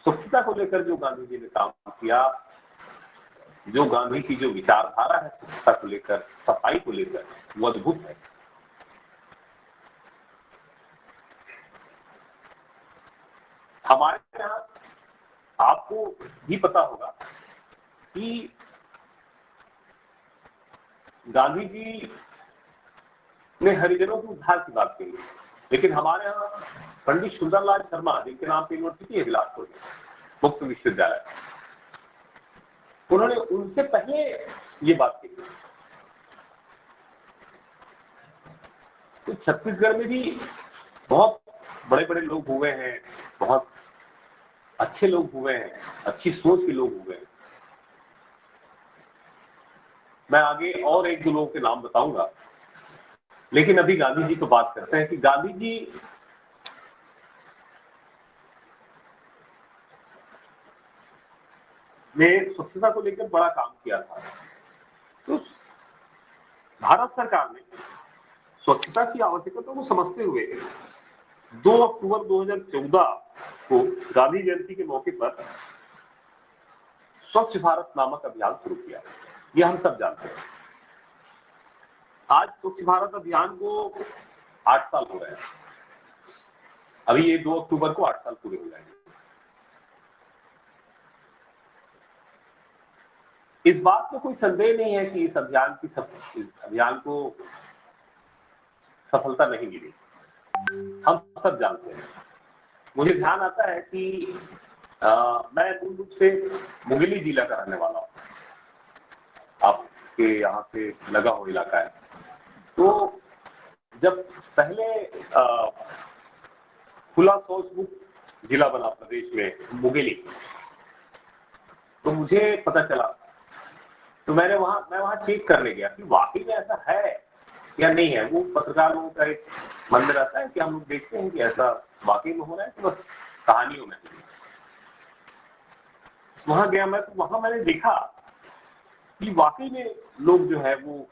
स्वच्छता को लेकर जो गांधी जी ने काम किया, जो गांधी की जो विचारधारा है स्वच्छता को लेकर, सफाई को लेकर, वो अद्भुत है। हमारे यहाँ आपको भी पता होगा कि गांधी जी ने हरिजनों के उद्धार की बात कही, लेकिन हमारे यहाँ पंडित सुंदरलाल शर्मा, जिनके नाम पे यूनिवर्सिटी है बिलासपुर में, मुक्त विश्वविद्यालय, उन्होंने उनसे पहले ये बात कही छत्तीसगढ़ में भी बहुत बड़े बड़े लोग हुए हैं, बहुत अच्छे लोग हुए हैं, अच्छी सोच के लोग हुए हैं। मैं आगे और एक दो लोगों के नाम बताऊंगा, लेकिन अभी गांधी जी को बात करते हैं कि गांधी जी ने स्वच्छता को लेकर बड़ा काम किया था। तो भारत सरकार ने स्वच्छता की आवश्यकता को समझते हुए 2 अक्टूबर 2014 को गांधी जयंती के मौके पर स्वच्छ भारत नामक अभियान शुरू किया। यह हम सब जानते हैं। आज स्वच्छ भारत अभियान को 8 साल हो रहे हैं। अभी ये 2 अक्टूबर को 8 साल पूरे हो जाएंगे। इस बात में कोई संदेह नहीं है कि इस अभियान को सफलता नहीं मिली, हम सब जानते हैं। मुझे ध्यान आता है कि मैं मूल रूप से मुंगेली जिला का रहने वाला हूँ, आपके यहाँ से लगा हुआ इलाका है। तो जब पहले खुला शौच मुक्त जिला बना प्रदेश में मुंगेली, तो मुझे पता चला, तो मैं वहां चेक करने गया कि वाकई में ऐसा है या नहीं है। वो पत्रकार लोगों का एक मन में रहता है कि हम लोग देखते हैं कि ऐसा वाकई में हो रहा है कि बस कहानियों में। वहां गया मैं, तो वहां मैंने देखा कि वाकई में लोग जो है वो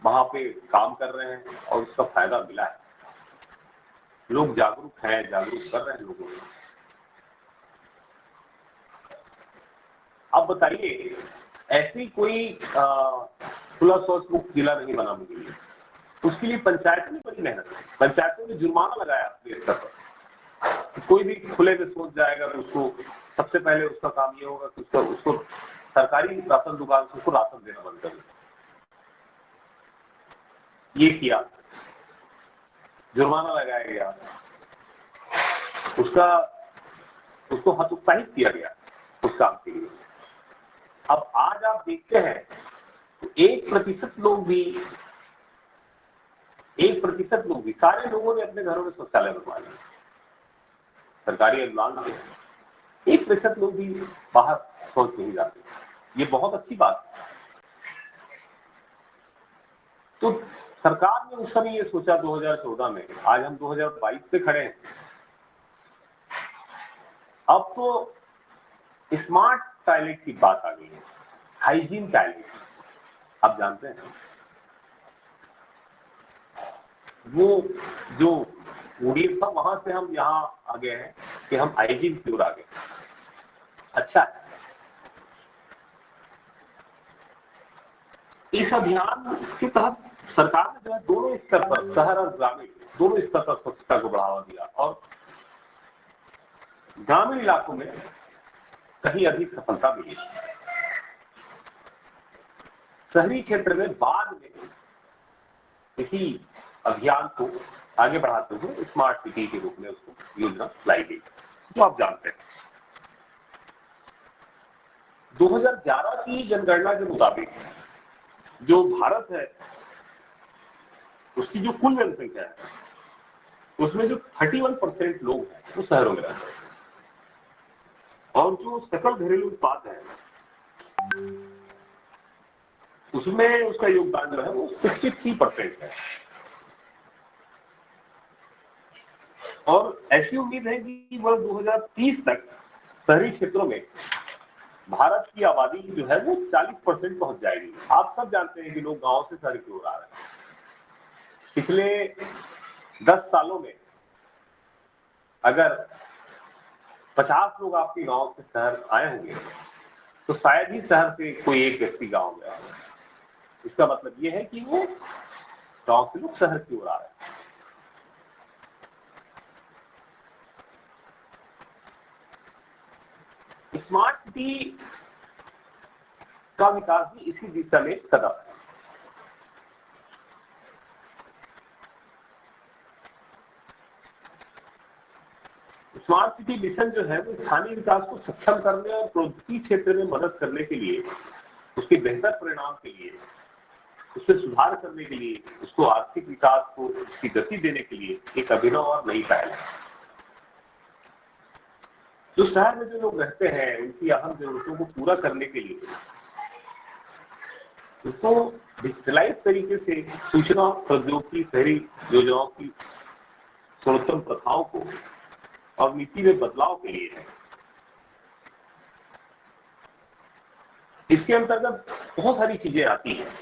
वहां पे काम कर रहे हैं और उसका फायदा मिला है। लोग जागरूक हैं, जागरूक कर रहे हैं लोगों को। अब बताइए, ऐसी कोई खुला शौच मुक्त जिला नहीं बना मुझे, उसके लिए पंचायत ने बड़ी मेहनत की। पंचायतों ने जुर्माना लगाया अपने स्तर पर। कोई भी खुले में सोच जाएगा तो उसको सबसे पहले उसका काम ये होगा कि उसको सरकारी राशन दुकान से उसको राशन देना बंद कर देगा। ये किया, जुर्माना लगाया गया, उसको हतोत्साहित किया गया उस काम के लिए। अब आज आप देखते हैं तो 1% लोग भी सारे लोगों ने अपने घरों में शौचालय बनवा लिया सरकारी अनुदान से। 1% लोग भी बाहर शौच नहीं जाते। ये बहुत अच्छी बात है। तो सरकार ने उस समय ये सोचा 2014 में, आज हम 2022 पे खड़े हैं। अब तो स्मार्ट टॉयलेट की बात आ गई है, हाइजीन टॉयलेट। आप जानते हैं वो जो उड़ीसा था, वहां से हम यहाँ आ गए हैं कि हम हाइजीन की ओर आ गए। अच्छा है। इस अभियान के तहत सरकार ने जो है दोनों स्तर पर, शहर और ग्रामीण दोनों स्तर पर स्वच्छता को बढ़ावा दिया और ग्रामीण इलाकों में कहीं अधिक सफलता मिली। शहरी क्षेत्र में बाद में इसी अभियान को आगे बढ़ाते हुए स्मार्ट सिटी के रूप में उसको योजना लाई गई, तो आप जानते हैं। 2011 की जनगणना के मुताबिक जो भारत है उसकी जो कुल जनसंख्या है उसमें जो 31% लोग हैं वो शहरों में रहते हैं और जो सकल घरेलू उत्पाद है उसमें उसका योगदान जो है वो 63% है। और ऐसी उम्मीद है कि वर्ष 2030 तक शहरी क्षेत्रों में भारत की आबादी जो है वो 40% पहुंच जाएगी। आप सब जानते हैं कि लोग गांव से शहर की ओर आ रहे हैं। पिछले 10 सालों में अगर 50 लोग आपके गांव से शहर आए होंगे तो शायद ही शहर से कोई एक व्यक्ति गांव गया होगा। इसका मतलब यह है कि वो गांव से लोग शहर की ओर आ रहे हैं। स्मार्ट सिटी का विकास भी इसी दिशा में कदम है। स्मार्ट सिटी मिशन जो है वो स्थानीय विकास को सक्षम करने और प्रौद्योगिकी क्षेत्र में मदद करने के लिए, उसके बेहतर परिणाम के लिए उसमें सुधार करने के लिए, उसको आर्थिक विकास को उसकी गति देने के लिए एक अभिनव और नई पहल है। जो शहर में जो लोग रहते हैं उनकी अहम जरूरतों को पूरा करने के लिए उसको डिजिटलाइज तरीके से सूचना प्रौद्योगिकी शहरी योजनाओं की सर्वोत्तम प्रथाओं को और नीति में बदलाव के लिए है। इसके अंतर्गत बहुत सारी चीजें आती हैं,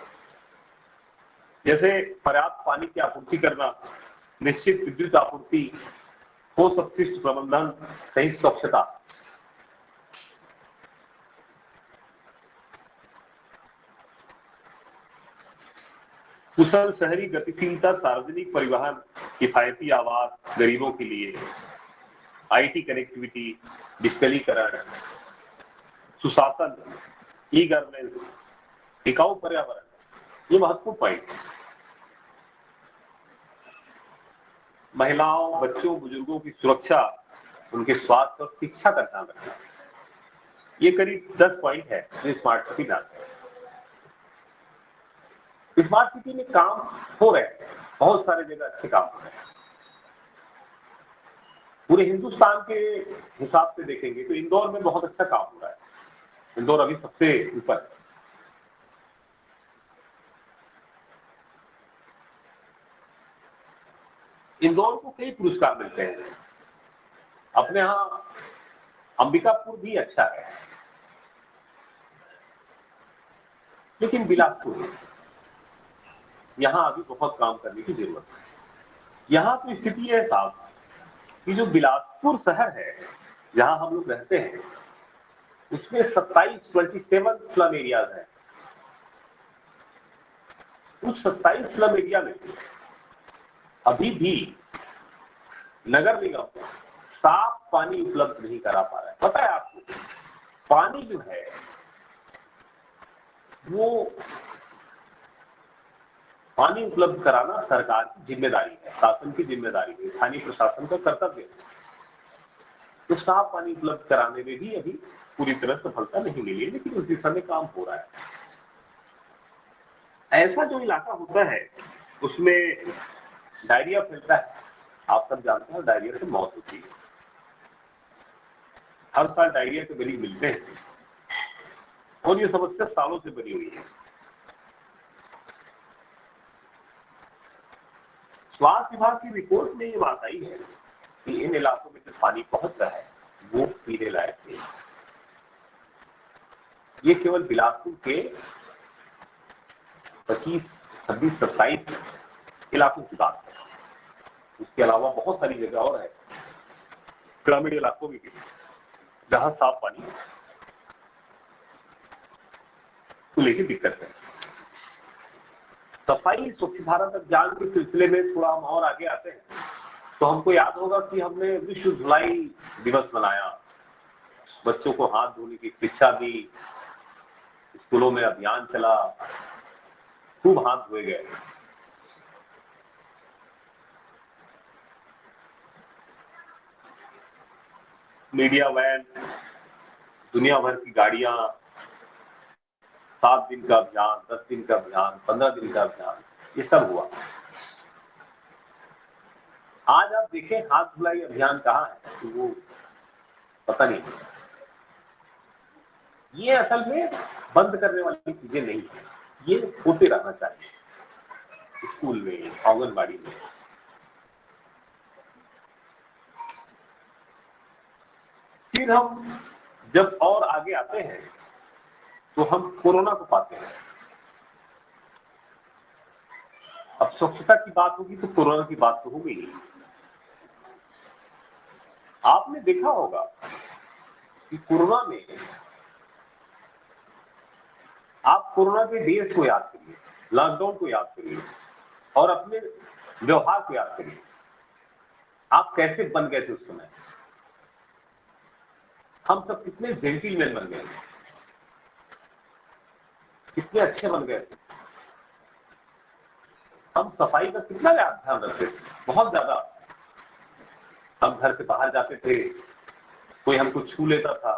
जैसे पर्याप्त पानी की आपूर्ति करना, निश्चित विद्युत आपूर्ति, ठोस अपशिष्ट प्रबंधन, सही स्वच्छता। कुशल शहरी गतिशीलता, सार्वजनिक परिवहन, किफायती आवास गरीबों के लिए, आईटी कनेक्टिविटी, डिजिटलीकरण, सुशासन, ई गवर्नेंस, टिकाऊ पर्यावरण, ये महत्वपूर्ण पॉइंट है। महिलाओं, बच्चों, बुजुर्गों की सुरक्षा, उनके स्वास्थ्य और शिक्षा का ध्यान रखना, ये करीब 10 पॉइंट है जो स्मार्ट सिटी में आते हैं। स्मार्ट सिटी में काम हो रहे हैं, बहुत सारे जगह अच्छे काम हो रहे हैं। पूरे हिंदुस्तान के हिसाब से देखेंगे तो इंदौर में बहुत अच्छा काम हो रहा है। इंदौर अभी सबसे ऊपर है। इंदौर को कई पुरस्कार मिलते हैं। अपने यहां अंबिकापुर भी अच्छा है, लेकिन बिलासपुर यहां अभी बहुत काम करने की जरूरत है। यहां तो स्थिति है साहब कि जो बिलासपुर शहर है जहां हम लोग रहते हैं उसमें 27 स्लम एरियाज हैं। उस 27 स्लम एरिया में अभी भी नगर निगम साफ पानी उपलब्ध नहीं करा पा रहा है। पता है आपको, पानी जो है वो पानी उपलब्ध कराना सरकार की जिम्मेदारी है, शासन की जिम्मेदारी है, स्थानीय प्रशासन का कर्तव्य है। तो साफ पानी उपलब्ध कराने में भी अभी पूरी तरह सफलता नहीं मिली है, लेकिन उस दिशा में काम हो रहा है। ऐसा जो इलाका होता है उसमें डायरिया फैलता है। आप सब जानते हैं डायरिया से मौत होती है। हर साल डायरिया के मरीज मिलते हैं और ये समस्या सालों से बनी हुई है। स्वास्थ्य विभाग की रिपोर्ट में ये बात आई है कि इन इलाकों में जो पानी पहुंच रहा है वो पीने लायक नहीं। ये केवल बिलासपुर के 25, 26, 27 इलाकों की बात है। उसके अलावा बहुत सारी जगह और है ग्रामीण इलाकों में भी जहां साफ पानी को लेकर दिक्कत है। सफाई स्वच्छ भारत अभियान के सिलसिले में थोड़ा हम और आगे आते हैं तो हमको याद होगा कि हमने विश्व धुलाई दिवस मनाया, बच्चों को हाथ धोने की शिक्षा दी, स्कूलों में अभियान चला, खूब हाथ धोए गए। मीडिया वैन, दुनिया भर की गाड़ियां, 7 दिन का अभियान, 10 दिन का अभियान, 15 दिन का अभियान, ये सब हुआ। आज आप देखें हाथ धुलाई अभियान कहाँ है तो वो पता नहीं। ये असल में बंद करने वाली चीजें नहीं है, ये होते रहना चाहिए स्कूल में, आंगनबाड़ी में। फिर हम जब और आगे आते हैं तो हम कोरोना को पाते हैं। अब स्वच्छता की बात होगी तो कोरोना की बात तो होगी ही। आपने देखा होगा कि कोरोना में आप कोरोना के डेज को याद करिए, लॉकडाउन को याद करिए और अपने व्यवहार को याद करिए। आप कैसे बन गए थे उस समय। हम सब कितने जेंटलमैन बन गए, कितने अच्छे बन गए थे। हम सफाई का कितना ध्यान रखते थे, बहुत ज्यादा। हम घर से बाहर जाते थे, कोई हमको छू लेता था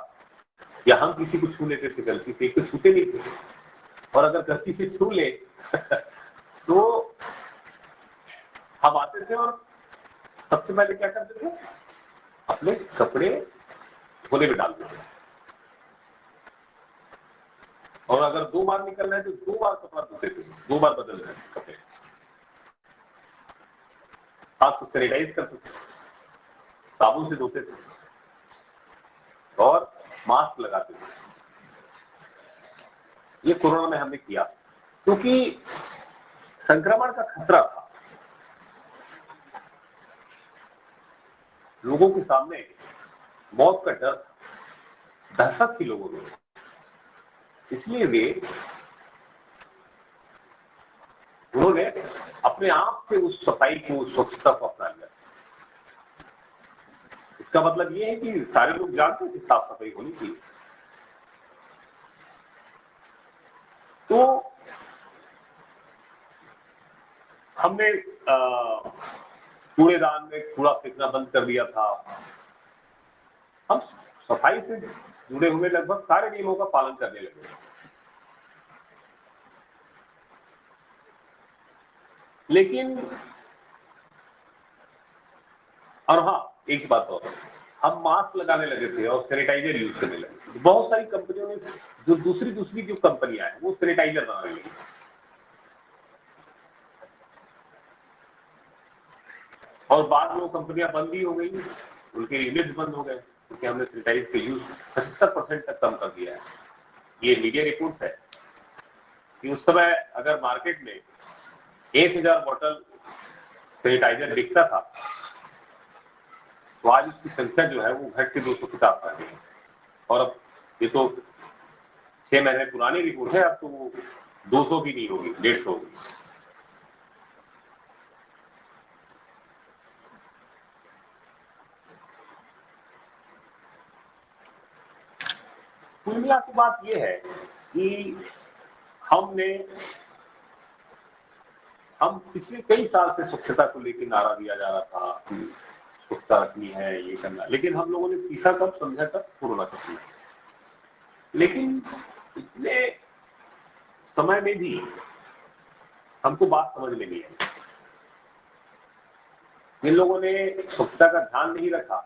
या हम किसी को छू लेते थे गलती से, कोई छूते नहीं थे। और अगर गलती से छू ले तो हम आते थे और सबसे पहले क्या करते थे, अपने कपड़े धोने में डालते थे, और अगर 2 बार निकलना है तो 2 बार कपड़ा धोते थे, 2 बार बदल रहे कपड़े, हाथ को सैनिटाइज करते थे, साबुन से धोते थे और मास्क लगाते थे। ये कोरोना में हमने किया क्योंकि संक्रमण का खतरा था, लोगों के सामने मौत का डर था, दहशत थी लोगों में, इसलिए उन्होंने अपने आप से उस सफाई को, स्वच्छता को अपना लिया। इसका मतलब ये है कि सारे लोग जानते हैं कि साफ सफाई होनी चाहिए। तो हमने कूड़ेदान में कूड़ा फेंकना बंद कर दिया था। हम सफाई से जुड़े हुए लगभग सारे नियमों का पालन करने लगे। लेकिन और हाँ, एक बात और, हम मास्क लगाने लगे थे और सैनिटाइजर यूज करने लगे। बहुत सारी कंपनियों ने, जो दूसरी जो कंपनियां हैं, वो सैनिटाइजर बनाने लगी, और बाद में वो कंपनियां बंद भी हो गई, उनके यूनिट्स बंद हो गए, क्योंकि हमने सैनिटाइजर का यूज 75% तक कम कर दिया है। ये मीडिया रिपोर्ट्स है कि उस समय अगर मार्केट में 1000 बॉटल सैनिटाइजर बिकता था, तो आज उसकी संख्या जो है वो घट के 250 आ गई है। और अब ये तो 6 महीने पुरानी रिपोर्ट है, अब तो वो 200 भी नहीं होगी, 150 होगी। कुल मिला की बात ये है कि हम पिछले कई साल से स्वच्छता को लेकर नारा दिया जा रहा था कि स्वच्छता रखनी है, ये करना, लेकिन हम लोगों ने सीखा कब, समझा कब, कोरोना का समय। लेकिन इतने समय में भी हमको बात समझ में नहीं आई। जिन लोगों ने स्वच्छता का ध्यान नहीं रखा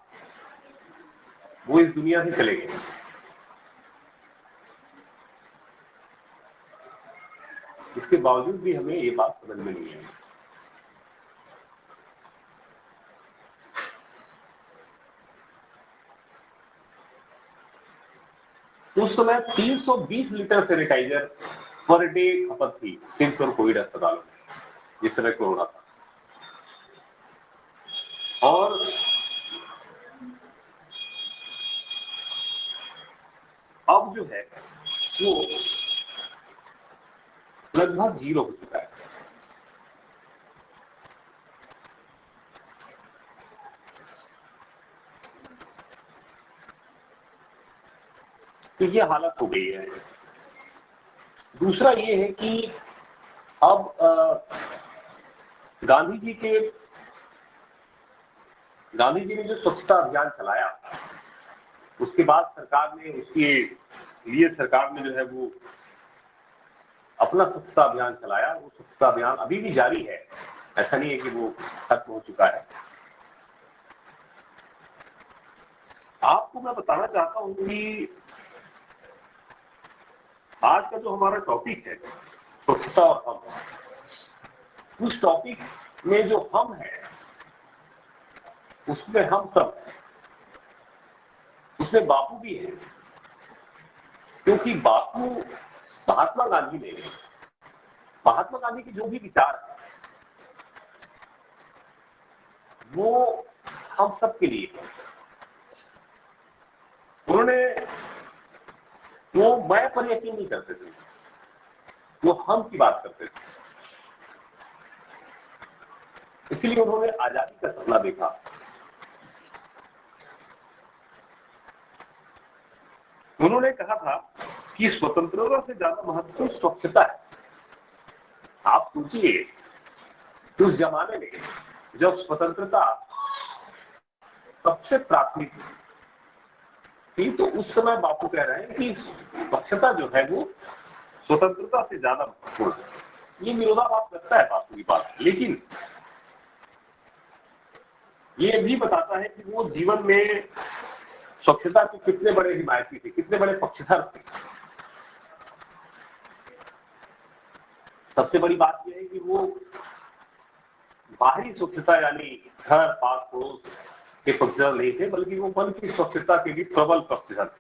वो इस दुनिया से चले गए। इसके बावजूद भी हमें ये बात समझ में नहीं आई। उस समय 320 लीटर सैनिटाइजर पर डे खपत थी सिम्स और कोविड अस्पतालों में, जिस समय कोरोना था। और अब जो है वो लगभग 0 हो चुका है। तो ये हालत हो गई है। दूसरा ये है कि अब गांधी जी ने जो स्वच्छता अभियान चलाया, उसके बाद सरकार ने जो है वो अपना स्वच्छता अभियान चलाया। वो स्वच्छता अभियान अभी भी जारी है, ऐसा नहीं है कि वो खत्म हो चुका है। आपको मैं बताना चाहता हूं कि आज का जो हमारा टॉपिक है, स्वच्छता और हम, उस टॉपिक में जो हम है उसमें हम सब, उसमें बापू भी है, क्योंकि महात्मा गांधी के जो भी विचार है वो हम सब के लिए है। उन्होंने वो मैं पर यकीन नहीं करते थे, वो हम की बात करते थे। इसलिए उन्होंने आजादी का सपना देखा। उन्होंने कहा था कि स्वतंत्रता से ज्यादा महत्वपूर्ण स्वच्छता है। आप सोचिए, उस जमाने में जब स्वतंत्रता सबसे प्राथमिक थी, तो उस समय बापू कह रहे हैं कि स्वच्छता जो है वो स्वतंत्रता से ज्यादा महत्वपूर्ण है। ये विरोधाभास लगता है बापू की बात, लेकिन ये भी बताता है कि वो जीवन में स्वच्छता के कितने बड़े हिमायती थे, कितने बड़े पक्षधर थे। सबसे बड़ी बात यह है कि वो बाहरी स्वच्छता यानी घर पास पड़ोस के पक्षधर नहीं थे, बल्कि वो मन की स्वच्छता के भी प्रबल पक्षधर थे।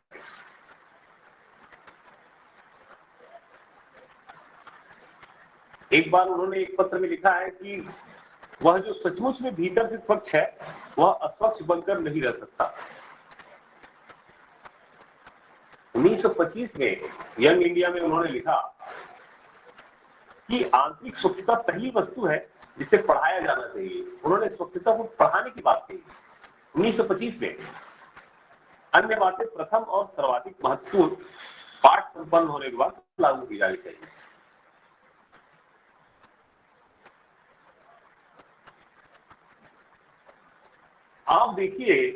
एक बार उन्होंने एक पत्र में लिखा है कि वह जो सचमुच में भीतर से स्वच्छ है वह अस्वच्छ बनकर नहीं रह सकता। 1925 में यंग इंडिया में उन्होंने लिखा कि आंतरिक स्वच्छता पहली वस्तु है जिसे पढ़ाया जाना चाहिए। उन्होंने स्वच्छता को पढ़ाने की बात कही 1925 में। अन्य बातें प्रथम और सर्वाधिक महत्वपूर्ण पाठ संपन्न होने के बाद लागू की जानी चाहिए। आप देखिए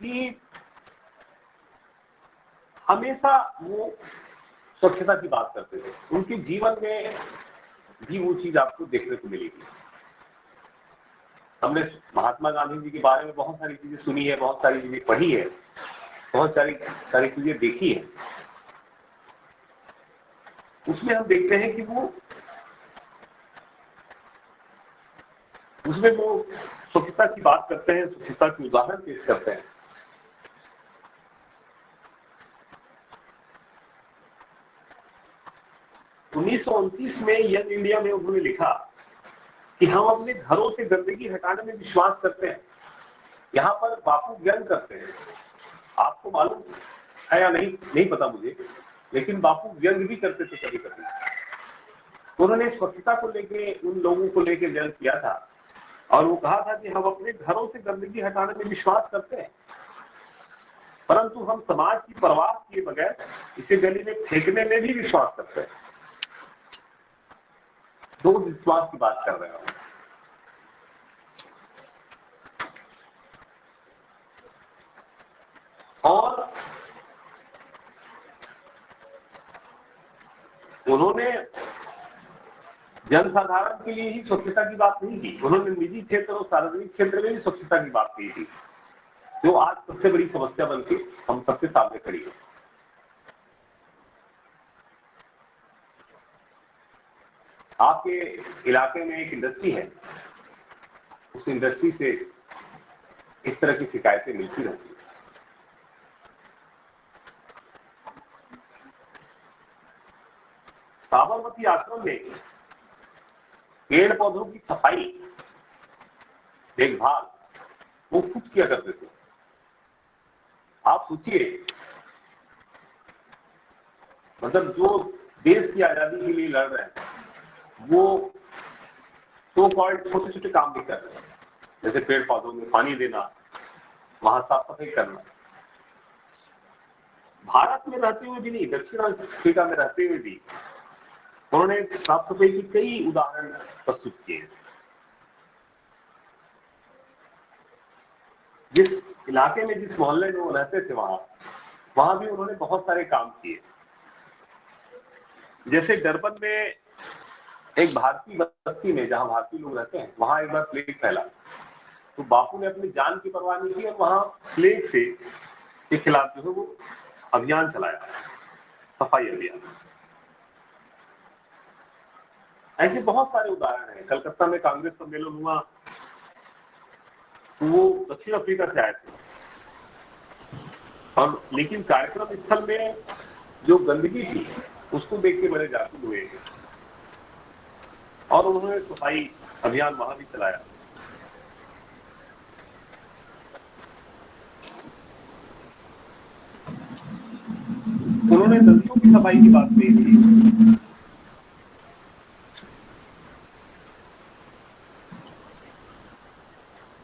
कि हमेशा वो स्वच्छता की बात करते थे। उनके जीवन में भी वो चीज आपको देखने को मिलेगी। हमने महात्मा गांधी जी के बारे में बहुत सारी चीजें सुनी है, बहुत सारी चीजें पढ़ी है, बहुत सारी चीजें देखी है। उसमें हम देखते हैं कि उसमें वो स्वच्छता की बात करते हैं, स्वच्छता के उदाहरण पेश करते हैं। उन्नीस में यंग इंडिया में उन्होंने लिखा कि हम अपने घरों से गंदगी हटाने में विश्वास करते हैं। यहाँ पर बापू व्यंग करते हैं। आपको मालूम है या नहीं पता मुझे, लेकिन बापू व्यंग भी करते थे कभी कभी। उन्होंने स्वच्छता को लेके उन लोगों को लेके व्यंग किया था और वो कहा था कि हम अपने घरों से गंदगी हटाने में विश्वास करते हैं, परंतु हम समाज की परवाह किए बगैर इसे गली में फेंकने में भी विश्वास करते हैं। दो विश्वास की बात कर रहे हो। और उन्होंने जनसाधारण के लिए ही स्वच्छता की बात नहीं की, उन्होंने निजी क्षेत्र और सार्वजनिक क्षेत्र में भी स्वच्छता की बात की थी, जो आज सबसे बड़ी समस्या बनके हम सबके सामने खड़ी है। आपके इलाके में एक इंडस्ट्री है, उस इंडस्ट्री से इस तरह की शिकायतें मिलती रहती है। साबरमती आश्रम में पेड़ पौधों की सफाई देखभाल वो खुद किया करते थे। आप सोचिए, मतलब जो देश की आजादी के लिए लड़ रहे हैं वो सो कॉल्ड छोटे छोटे काम भी कर रहे हैं, जैसे पेड़ पौधों में पानी देना, वहां साफ सफाई करना। भारत में रहते हुए भी नहीं, दक्षिण अफ्रीका में रहते हुए भी उन्होंने साफ सफाई की कई उदाहरण प्रस्तुत किए। जिस इलाके में, जिस मोहल्ले में वो रहते थे, वहां भी उन्होंने बहुत सारे काम किए। जैसे डरबन में एक भारतीय बस्ती में, जहां भारतीय लोग रहते हैं, वहां एक बार प्लेग फैला, तो बापू ने अपनी जान की परवाह नहीं की और वहां प्लेग के खिलाफ जो है वो अभियान चलाया, सफाई अभियान। ऐसे बहुत सारे उदाहरण हैं। कलकत्ता में कांग्रेस सम्मेलन हुआ, तो वो दक्षिण अफ्रीका से आए थे, और लेकिन कार्यक्रम स्थल में जो गंदगी थी उसको देख के बड़े जागरूक हुए और उन्होंने सफाई अभियान वहां भी चलाया। उन्होंने नदियों की सफाई की बात कही थी।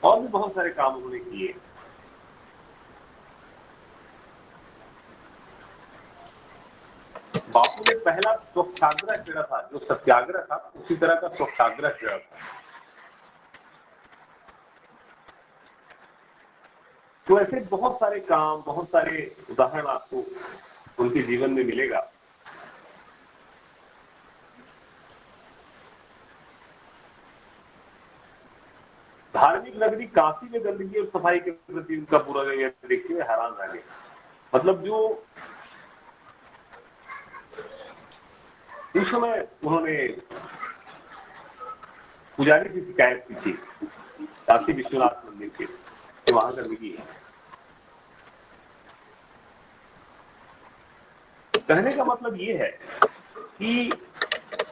और भी बहुत सारे काम उन्होंने किए। बापू ने पहला स्वच्छाग्रह छेड़ा था, जो सत्याग्रह था उसी तरह का स्वच्छाग्रह छेड़ा था। तो ऐसे बहुत सारे काम, बहुत सारे उदाहरण आपको उनके जीवन में मिलेगा। धार्मिक नगरी काशी में गंदगी और सफाई के प्रति उनका पूरा रवैया देख के हैरान रह गए। मतलब जो उस समय उन्होंने पुजारी की शिकायत की थी काशी विश्वनाथ मंदिर के, तो वहां गंदगी है। कहने का मतलब ये है कि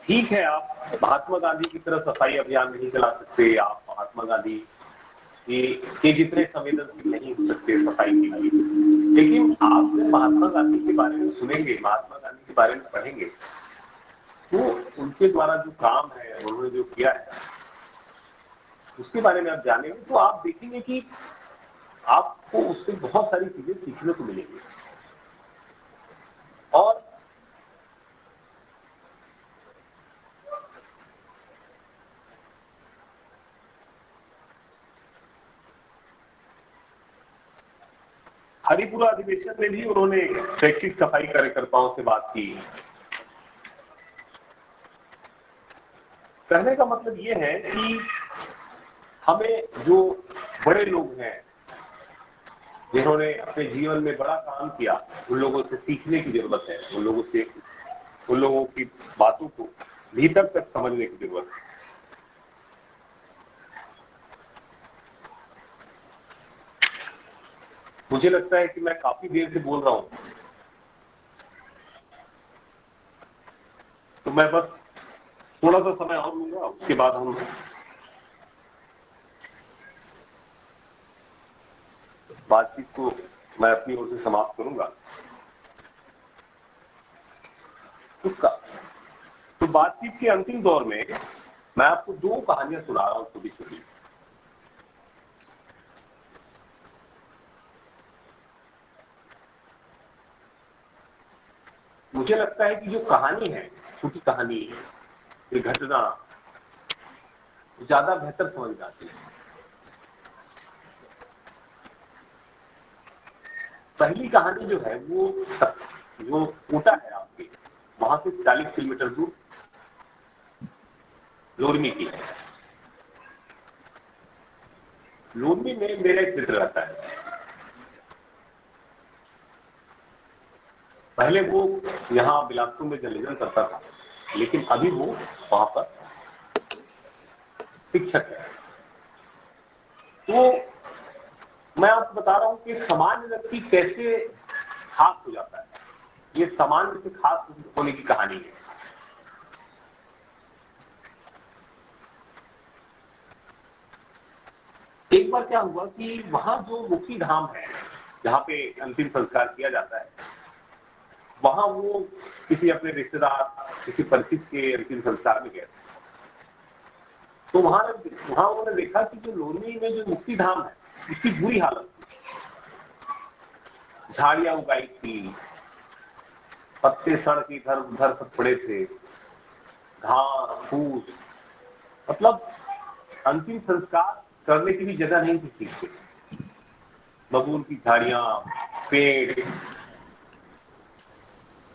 ठीक है, आप महात्मा गांधी की तरह सफाई अभियान नहीं चला सकते, आप महात्मा गांधी के जितने संवेदनशील नहीं हो सकते सफाई के लिए, लेकिन आप जब महात्मा गांधी के बारे में सुनेंगे, महात्मा गांधी के बारे में पढ़ेंगे, तो उनके द्वारा जो काम है, उन्होंने जो किया है, उसके बारे में आप जानेंगे तो आप देखेंगे कि आपको उससे बहुत सारी चीजें सीखने को मिलेंगी। और हरिपुरा अधिवेशन में भी उन्होंने शैक्षिक सफाई कार्यकर्ताओं से बात की। कहने का मतलब ये है कि हमें जो बड़े लोग हैं जिन्होंने अपने जीवन में बड़ा काम किया, उन लोगों से सीखने की जरूरत है, उन लोगों की बातों को भीतर तक समझने की जरूरत है। मुझे लगता है कि मैं काफी देर से बोल रहा हूं, तो मैं बस थोड़ा सा समय और लूंगा, उसके बाद हम बातचीत को मैं अपनी ओर से समाप्त करूंगा। तो बातचीत के अंतिम दौर में मैं आपको दो कहानियां सुना रहा हूं छोटी छोटी। मुझे लगता है कि जो कहानी है, छोटी कहानी, ये घटना ज्यादा बेहतर समझ आती है। पहली कहानी जो है वो जो कोटा है आपके वहां से 40 किलोमीटर दूर लोरमी की है। लोरमी में मेरा एक मित्र रहता है। पहले वो यहाँ बिलासपुर में जर्नलिज्म करता था, लेकिन अभी वो वहां पर शिक्षक है। तो मैं आपको बता रहा हूं कि सामान्य व्यक्ति कैसे खास हो जाता है। ये सामान्य से खास होने की कहानी है। एक बार क्या हुआ कि वहां जो मुक्ति धाम है जहां पे अंतिम संस्कार किया जाता है, वहां वो किसी अपने रिश्तेदार, किसी परिचित के अंतिम संस्कार में गए। तो वहां उन्होंने देखा कि जो लोरमी में जो मुक्ति धाम है उसकी बुरी हालत थी। झाड़ियां उगाई थी, पत्ते सड़ के इधर उधर सब पड़े थे, घास फूस, मतलब अंतिम संस्कार करने की भी जगह नहीं थी ठीक से। बबूल की झाड़ियां, पेड़,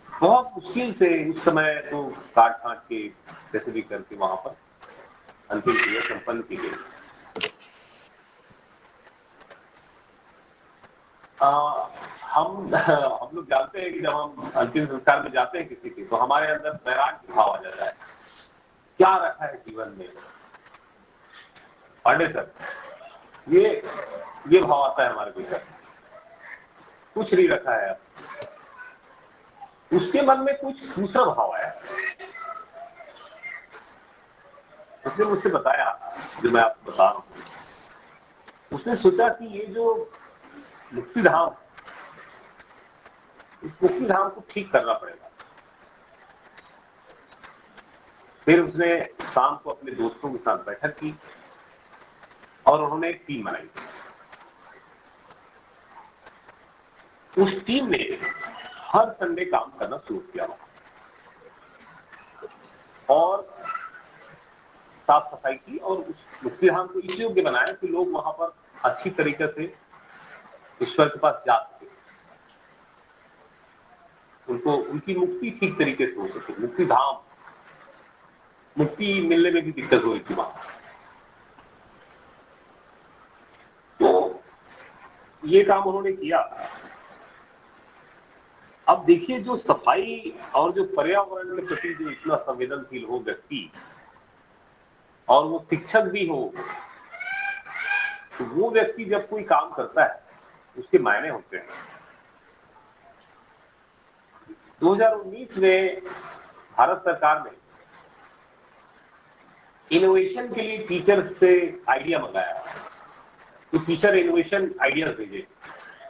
बहुत मुश्किल से उस समय तो काट काट के जैसे भी करके वहां पर अंतिम क्रिया संपन्न की गई। हम लोग जानते हैं कि जब हम अंतिम संस्कार में जाते हैं किसी के, तो हमारे अंदर वैराग्य भाव आ जाता है। क्या रखा है जीवन में, पांडे सर, ये भाव आता है हमारे भीतर। कुछ नहीं रखा है। उसके मन में कुछ दूसरा भाव आया। उसने मुझसे बताया, जो मैं आपको बता रहा हूं। उसने सोचा कि ये जो मुक्ति धाम, इस मुक्ति धाम को ठीक करना पड़ेगा। फिर उसने शाम को अपने दोस्तों के साथ बैठक की और उन्होंने एक टीम बनाई। उस टीम ने हर संडे काम करना शुरू किया और साफ सफाई की और उस मुक्ति धाम को इस योग्य बनाया कि लोग वहां पर अच्छी तरीके से ईश्वर के पास जा सके, उनको उनकी मुक्ति ठीक तरीके से हो सके। मुक्ति धाम, मुक्ति मिलने में भी दिक्कत हो रही थी वहां। ये काम उन्होंने किया। अब देखिए, जो सफाई और जो पर्यावरण के प्रति जो इतना संवेदनशील हो व्यक्ति, और वो शिक्षक भी हो, तो वो व्यक्ति जब कोई काम करता है उसके मायने होते हैं। 2019 में भारत सरकार ने इनोवेशन के लिए टीचर्स से आइडिया मंगाया, तो टीचर इनोवेशन आइडियाज भेजे,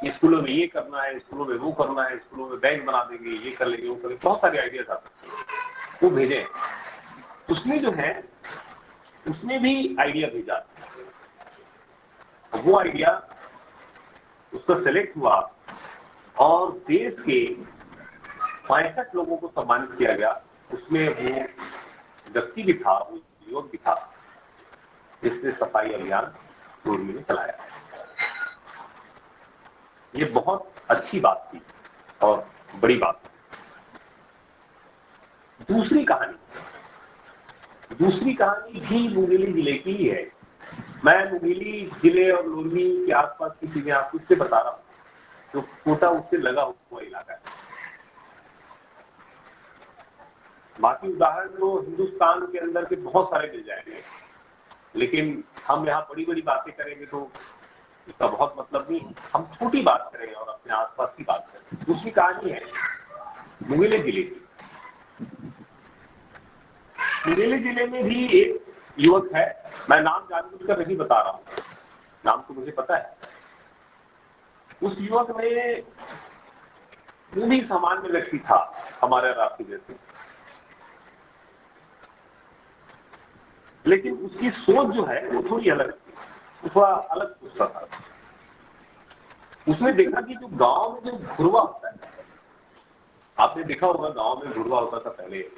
स्कूलों में ये करना है, स्कूलों में वो करना है, स्कूलों में बैंक बना देंगे, ये कर लेंगे, वो कर लेंगे, बहुत सारे आइडियाज आते हैं, वो भेजे। उसने जो है उसने भी आइडिया भेजा, वो आइडिया उसका सेलेक्ट हुआ और देश के 65 लोगों को सम्मानित किया गया। उसमें वो व्यक्ति भी था, वो युवक भी था, जिसने सफाई अभियान डोरमी में चलाया। ये बहुत अच्छी बात थी और बड़ी बात थी। दूसरी कहानी भी मुंगेली जिले की ही है। मैं मुंगेली जिले और लोरमी के आसपास की चीजें आपको इससे बता रहा हूँ, जो कोटा उससे लगा हुआ इलाका है। बाकी उदाहरण तो हिंदुस्तान के अंदर के बहुत सारे मिल जाएंगे, लेकिन हम यहाँ बड़ी बड़ी बातें करेंगे तो इसका बहुत मतलब नहीं। हम छोटी बात करें और अपने आसपास की बात करें। दूसरी कहानी है मुंगेली जिले की। मुंगेली जिले में भी एक युवक है, मैं नाम जानबूझकर नहीं बता रहा हूँ, नाम तो मुझे पता है। उस युवक में वो भी सामान्य व्यक्ति था, हमारे राशि जैसे, लेकिन उसकी सोच जो है वो थोड़ी अलग थी, वो थोड़ा अलग सोचता था। उसने देखा कि जो गांव में जो घुरवा होता है, आपने देखा होगा गांव में घुरवा होता था पहले,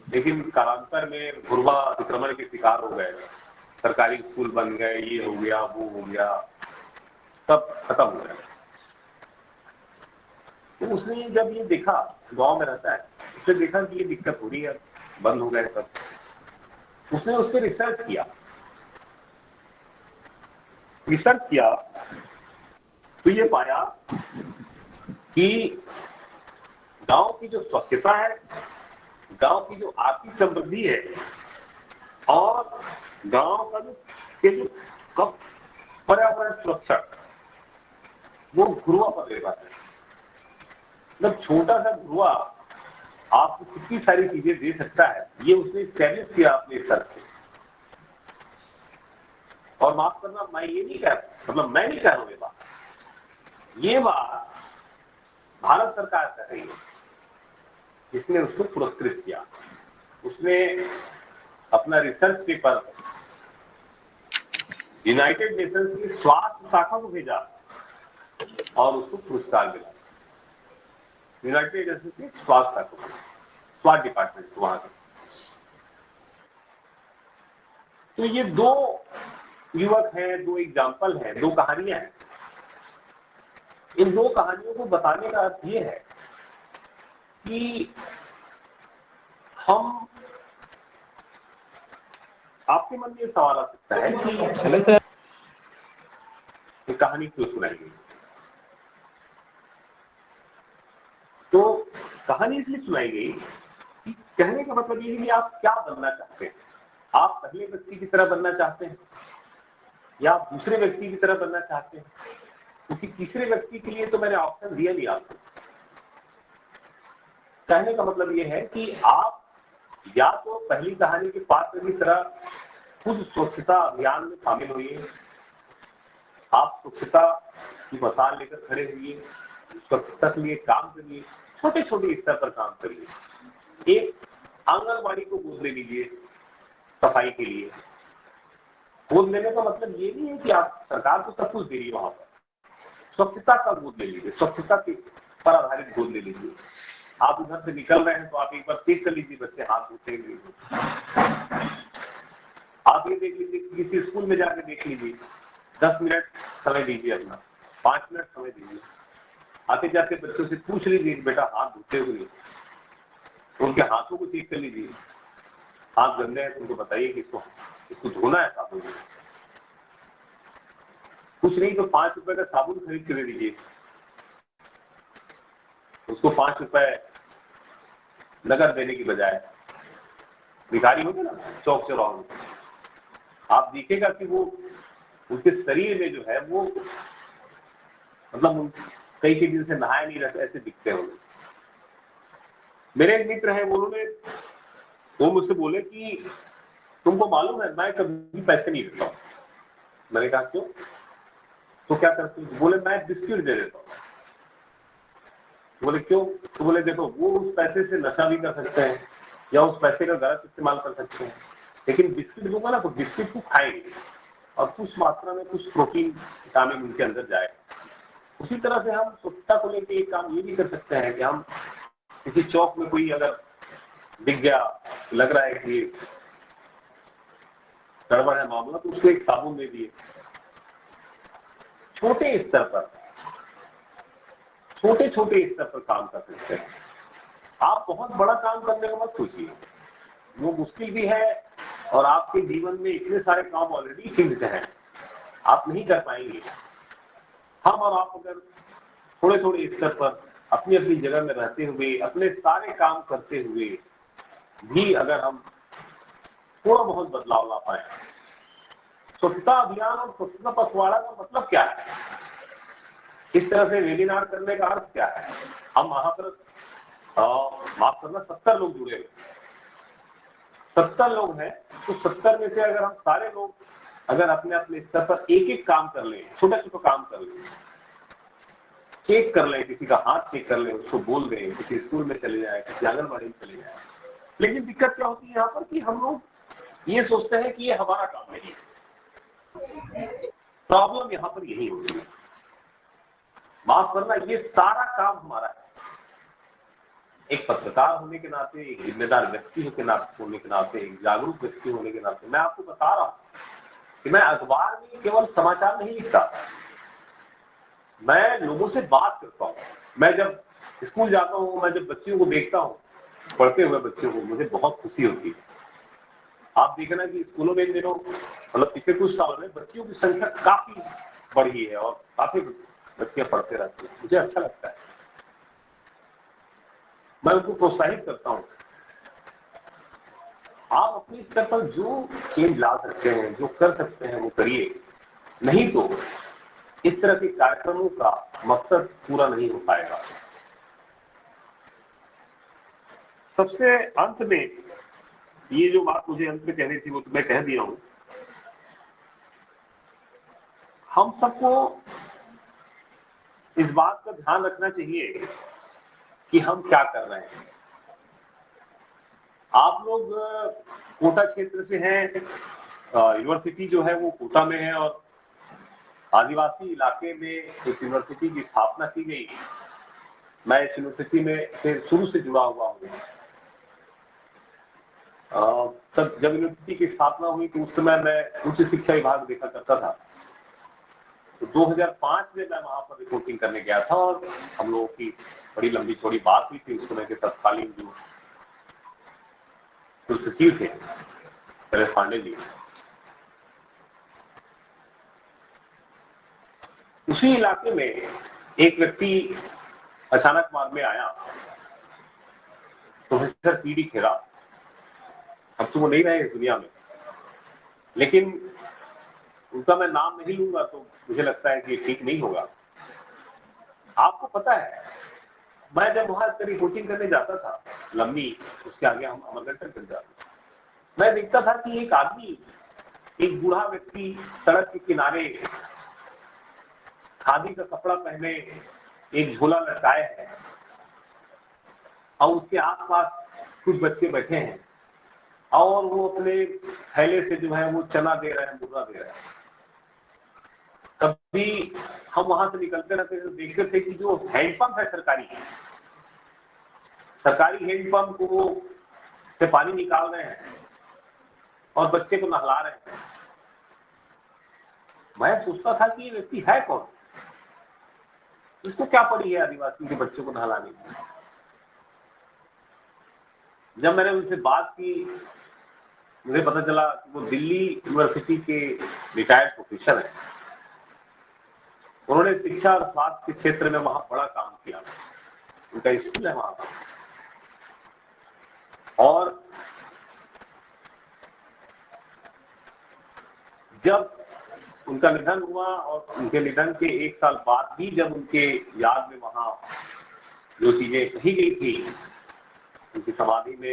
लेकिन कालांतर में घुरवा अतिक्रमण के शिकार हो गए, सरकारी स्कूल बन गए, ये हो गया, वो हो गया, सब खत्म हो गया। तो उसने जब ये देखा, गांव में रहता है, उसने देखा कि ये दिक्कत हो रही है, बंद हो गए सब। उसने उस पर रिसर्च किया तो ये पाया कि गांव की जो स्वच्छता है, गांव की जो आर्थिक समृद्धि है, और गांव का जो पर्यावरण सुरक्षा, वो घुरवा पर निर्भर है। मतलब छोटा सा घुरवा आपको कितनी सारी चीजें दे सकता है, ये उसने स्टैब्लिश किया अपने स्तर से। और माफ करना, मैं ये नहीं कह रहा, मतलब मैं नहीं कह रहा हूं, ये बात भारत सरकार कर रही है, जिसने उसको पुरस्कृत किया। उसने अपना रिसर्च पेपर यूनाइटेड नेशंस की स्वास्थ्य शाखा को भेजा और उसको पुरस्कार मिला। यूनाइटेड नेशंस की स्वास्थ्य शाखा, स्वास्थ्य डिपार्टमेंट वहां का। तो ये दो युवक हैं, दो एग्जाम्पल हैं, दो कहानियां हैं। इन दो कहानियों को बताने का अर्थ ये है कि हम, आपके मन में ये सवाल आ सकता है कि कहानी क्यों सुनाई गई। तो कहानी इसलिए सुनाई गई कि कहने का मतलब ये है कि आप क्या बनना चाहते हैं। आप पहले व्यक्ति की तरह बनना चाहते हैं या आप दूसरे व्यक्ति की तरह बनना चाहते हैं, क्योंकि तीसरे व्यक्ति के लिए तो मैंने ऑप्शन दिया नहीं आपको। कहने का मतलब ये है कि आप या तो पहली कहानी के पात्र की तरह खुद स्वच्छता अभियान में शामिल होइए, आप स्वच्छता की मसाल लेकर खड़े हुए, स्वच्छता के लिए काम करिए, छोटे छोटे स्तर पर काम करिए। एक आंगनबाड़ी को गोद ले लीजिए सफाई के लिए। गोद लेने का मतलब ये नहीं है कि आप सरकार को सब कुछ दे रही है, वहां पर स्वच्छता का गोद ले लीजिए, स्वच्छता पर आधारित गोद ले लीजिए। आप उधर से निकल रहे हैं तो आप एक बार चेक कर लीजिए बच्चे हाथ धोते हैं। आप ये देख लीजिए, किसी स्कूल में जाकर देख लीजिए, 10 मिनट समय दीजिए, अपना 5 मिनट समय दीजिए, आते जाते बच्चों से पूछ लीजिए कि बेटा हाथ धोते हुए, उनके हाथों को चेक कर लीजिए। हाथ गंदे हैं तो उनको बताइए कि इसको धोना है साबुन से। कुछ नहीं तो 5 रुपए का साबुन खरीद के दे दीजिए, उसको 5 रुपए नगद देने की बजाय। भिखारी होते ना चौक चौराहों में, आप देखेगा कि वो उनके शरीर में जो है वो मतलब कई दिन से नहाए नहीं रहते, ऐसे दिखते होंगे। मेरे एक मित्र हैं, वो मुझसे बोले कि तुमको मालूम है मैं कभी पैसे नहीं देता हूँ। मैंने कहा क्यों? तो क्या करते हो? बोले मैं बिस्किट दे देता हूँ। बोले क्यों? तो बोले देखो वो उस पैसे से नशा भी कर सकते हैं या उस पैसे का गलत इस्तेमाल कर सकते हैं, लेकिन बिस्किट दूंगा ना तो बिस्किट को खाएंगे और कुछ मात्रा में कुछ प्रोटीन विटामिन उनके अंदर जाए। उसी तरह से हम स्वच्छता को लेकर एक काम ये भी कर सकते हैं कि हम किसी चौक में कोई अगर दिख गया, लग रहा है कि गड़बड़ है मामला, तो उसको एक साबुन दे दिए। छोटे स्तर पर काम कर सकते हैं। आप बहुत बड़ा काम करने का मत सोचिए, वो मुश्किल भी है और आपके जीवन में इतने सारे काम ऑलरेडी सीमित हैं, आप नहीं कर पाएंगे। हम और आप अगर थोड़े थोड़े स्तर पर अपनी अपनी जगह में रहते हुए अपने सारे काम करते हुए भी अगर हम थोड़ा बहुत बदलाव ला पाए। स्वच्छता अभियान और स्वच्छता पखवाड़ा का मतलब क्या है? इस तरह से वेबिनार करने का अर्थ क्या है? हम वहां पर माफ करना 70 लोग जुड़े हुए, 70 लोग हैं, तो 70 में से अगर हम सारे लोग अगर अपने अपने स्तर पर एक एक काम कर लें, छोटा छोटा काम कर लें, चेक कर लें, किसी का हाथ चेक कर लें, उसको बोल दें, किसी स्कूल में चले जाए, किसी आंगनबाड़ी में चले जाए। लेकिन दिक्कत क्या होती है यहाँ पर कि हम लोग ये सोचते हैं कि ये हमारा काम नहीं है। प्रॉब्लम यहाँ पर यही होती है। माफ करना, ये सारा काम हमारा है। एक पत्रकार होने के नाते, एक जिम्मेदार व्यक्ति होने के नाते, एक जागरूक व्यक्ति होने के नाते मैं आपको बता रहा हूं कि मैं अखबार में केवल समाचार नहीं लिखता, मैं लोगों से बात करता हूं। मैं जब स्कूल जाता हूं, मैं जब बच्चियों को देखता हूं, पढ़ते हुए बच्चों को, मुझे बहुत खुशी होती है। आप देखना कि स्कूलों में इन दिनों मतलब पिछले कुछ सालों में बच्चियों की संख्या काफी बढ़ी है और काफी बच्चियां पढ़ते रहती हैं, मुझे अच्छा लगता है। मैं उनको प्रोत्साहित करता हूं। आप अपने स्तर पर जो चेंज ला सकते हैं, जो कर सकते हैं, वो करिए, नहीं तो इस तरह के कार्यक्रमों का मकसद पूरा नहीं हो पाएगा। सबसे अंत में ये जो बात मुझे अंत में कहनी थी वो तो मैं कह दिया हूं। हम सबको इस बात का ध्यान रखना चाहिए कि हम क्या कर रहे हैं। आप लोग कोटा क्षेत्र से हैं, यूनिवर्सिटी जो है वो कोटा में है और आदिवासी इलाके में एक यूनिवर्सिटी की स्थापना की गई। मैं इस यूनिवर्सिटी में से शुरू से जुड़ा हुआ हूँ। तब जब यूनिवर्सिटी की स्थापना हुई तो उस समय मैं उच्च शिक्षा विभाग देखा करता था। तो 2005 में मैं वहां पर रिपोर्टिंग करने गया था और हम लोगों की बड़ी लंबी चौड़ी बात हुई थी। उस समय के तत्कालीन जो सचिव थे शरद पांडे जी, उसी इलाके में एक व्यक्ति अचानक बाद में आया, प्रोफेसर पीडी खेरा। अब तो वो नहीं रहे इस दुनिया में, लेकिन उनका मैं नाम नहीं लूंगा तो मुझे लगता है कि ठीक नहीं होगा। आपको पता है, मैं जब वहां रिपोर्टिंग करने जाता था लंबी, उसके आगे हम अमरगढ़ तक जाते, मैं देखता था कि एक आदमी, एक बूढ़ा व्यक्ति सड़क के किनारे खादी का कपड़ा पहने, एक झोला लटकाए है और उसके आसपास कुछ बच्चे बैठे हैं और वो अपने थैले से जो है वो चना दे रहे हैं, मुर्गा दे रहे हैं। कभी हम वहां से निकलते रहते थे, देखते थे कि जो हैंडपंप है सरकारी हैंडपंप को से पानी निकाल रहे हैं और बच्चे को नहला रहे हैं। मैं सोचता था कि ये व्यक्ति है कौन, इसको क्या पड़ी है आदिवासी के बच्चों को नहलाने की। जब मैंने उनसे बात की, मुझे पता चला कि वो दिल्ली यूनिवर्सिटी के रिटायर्ड प्रोफेसर हैं उन्होंने शिक्षा और स्वास्थ्य के क्षेत्र में वहां बड़ा काम किया, उनका स्कूल है वहां पर। और जब उनका निधन हुआ और उनके निधन के 1 साल बाद भी जब उनके याद में वहां जो चीजें कही गई थी, उनकी समाधि में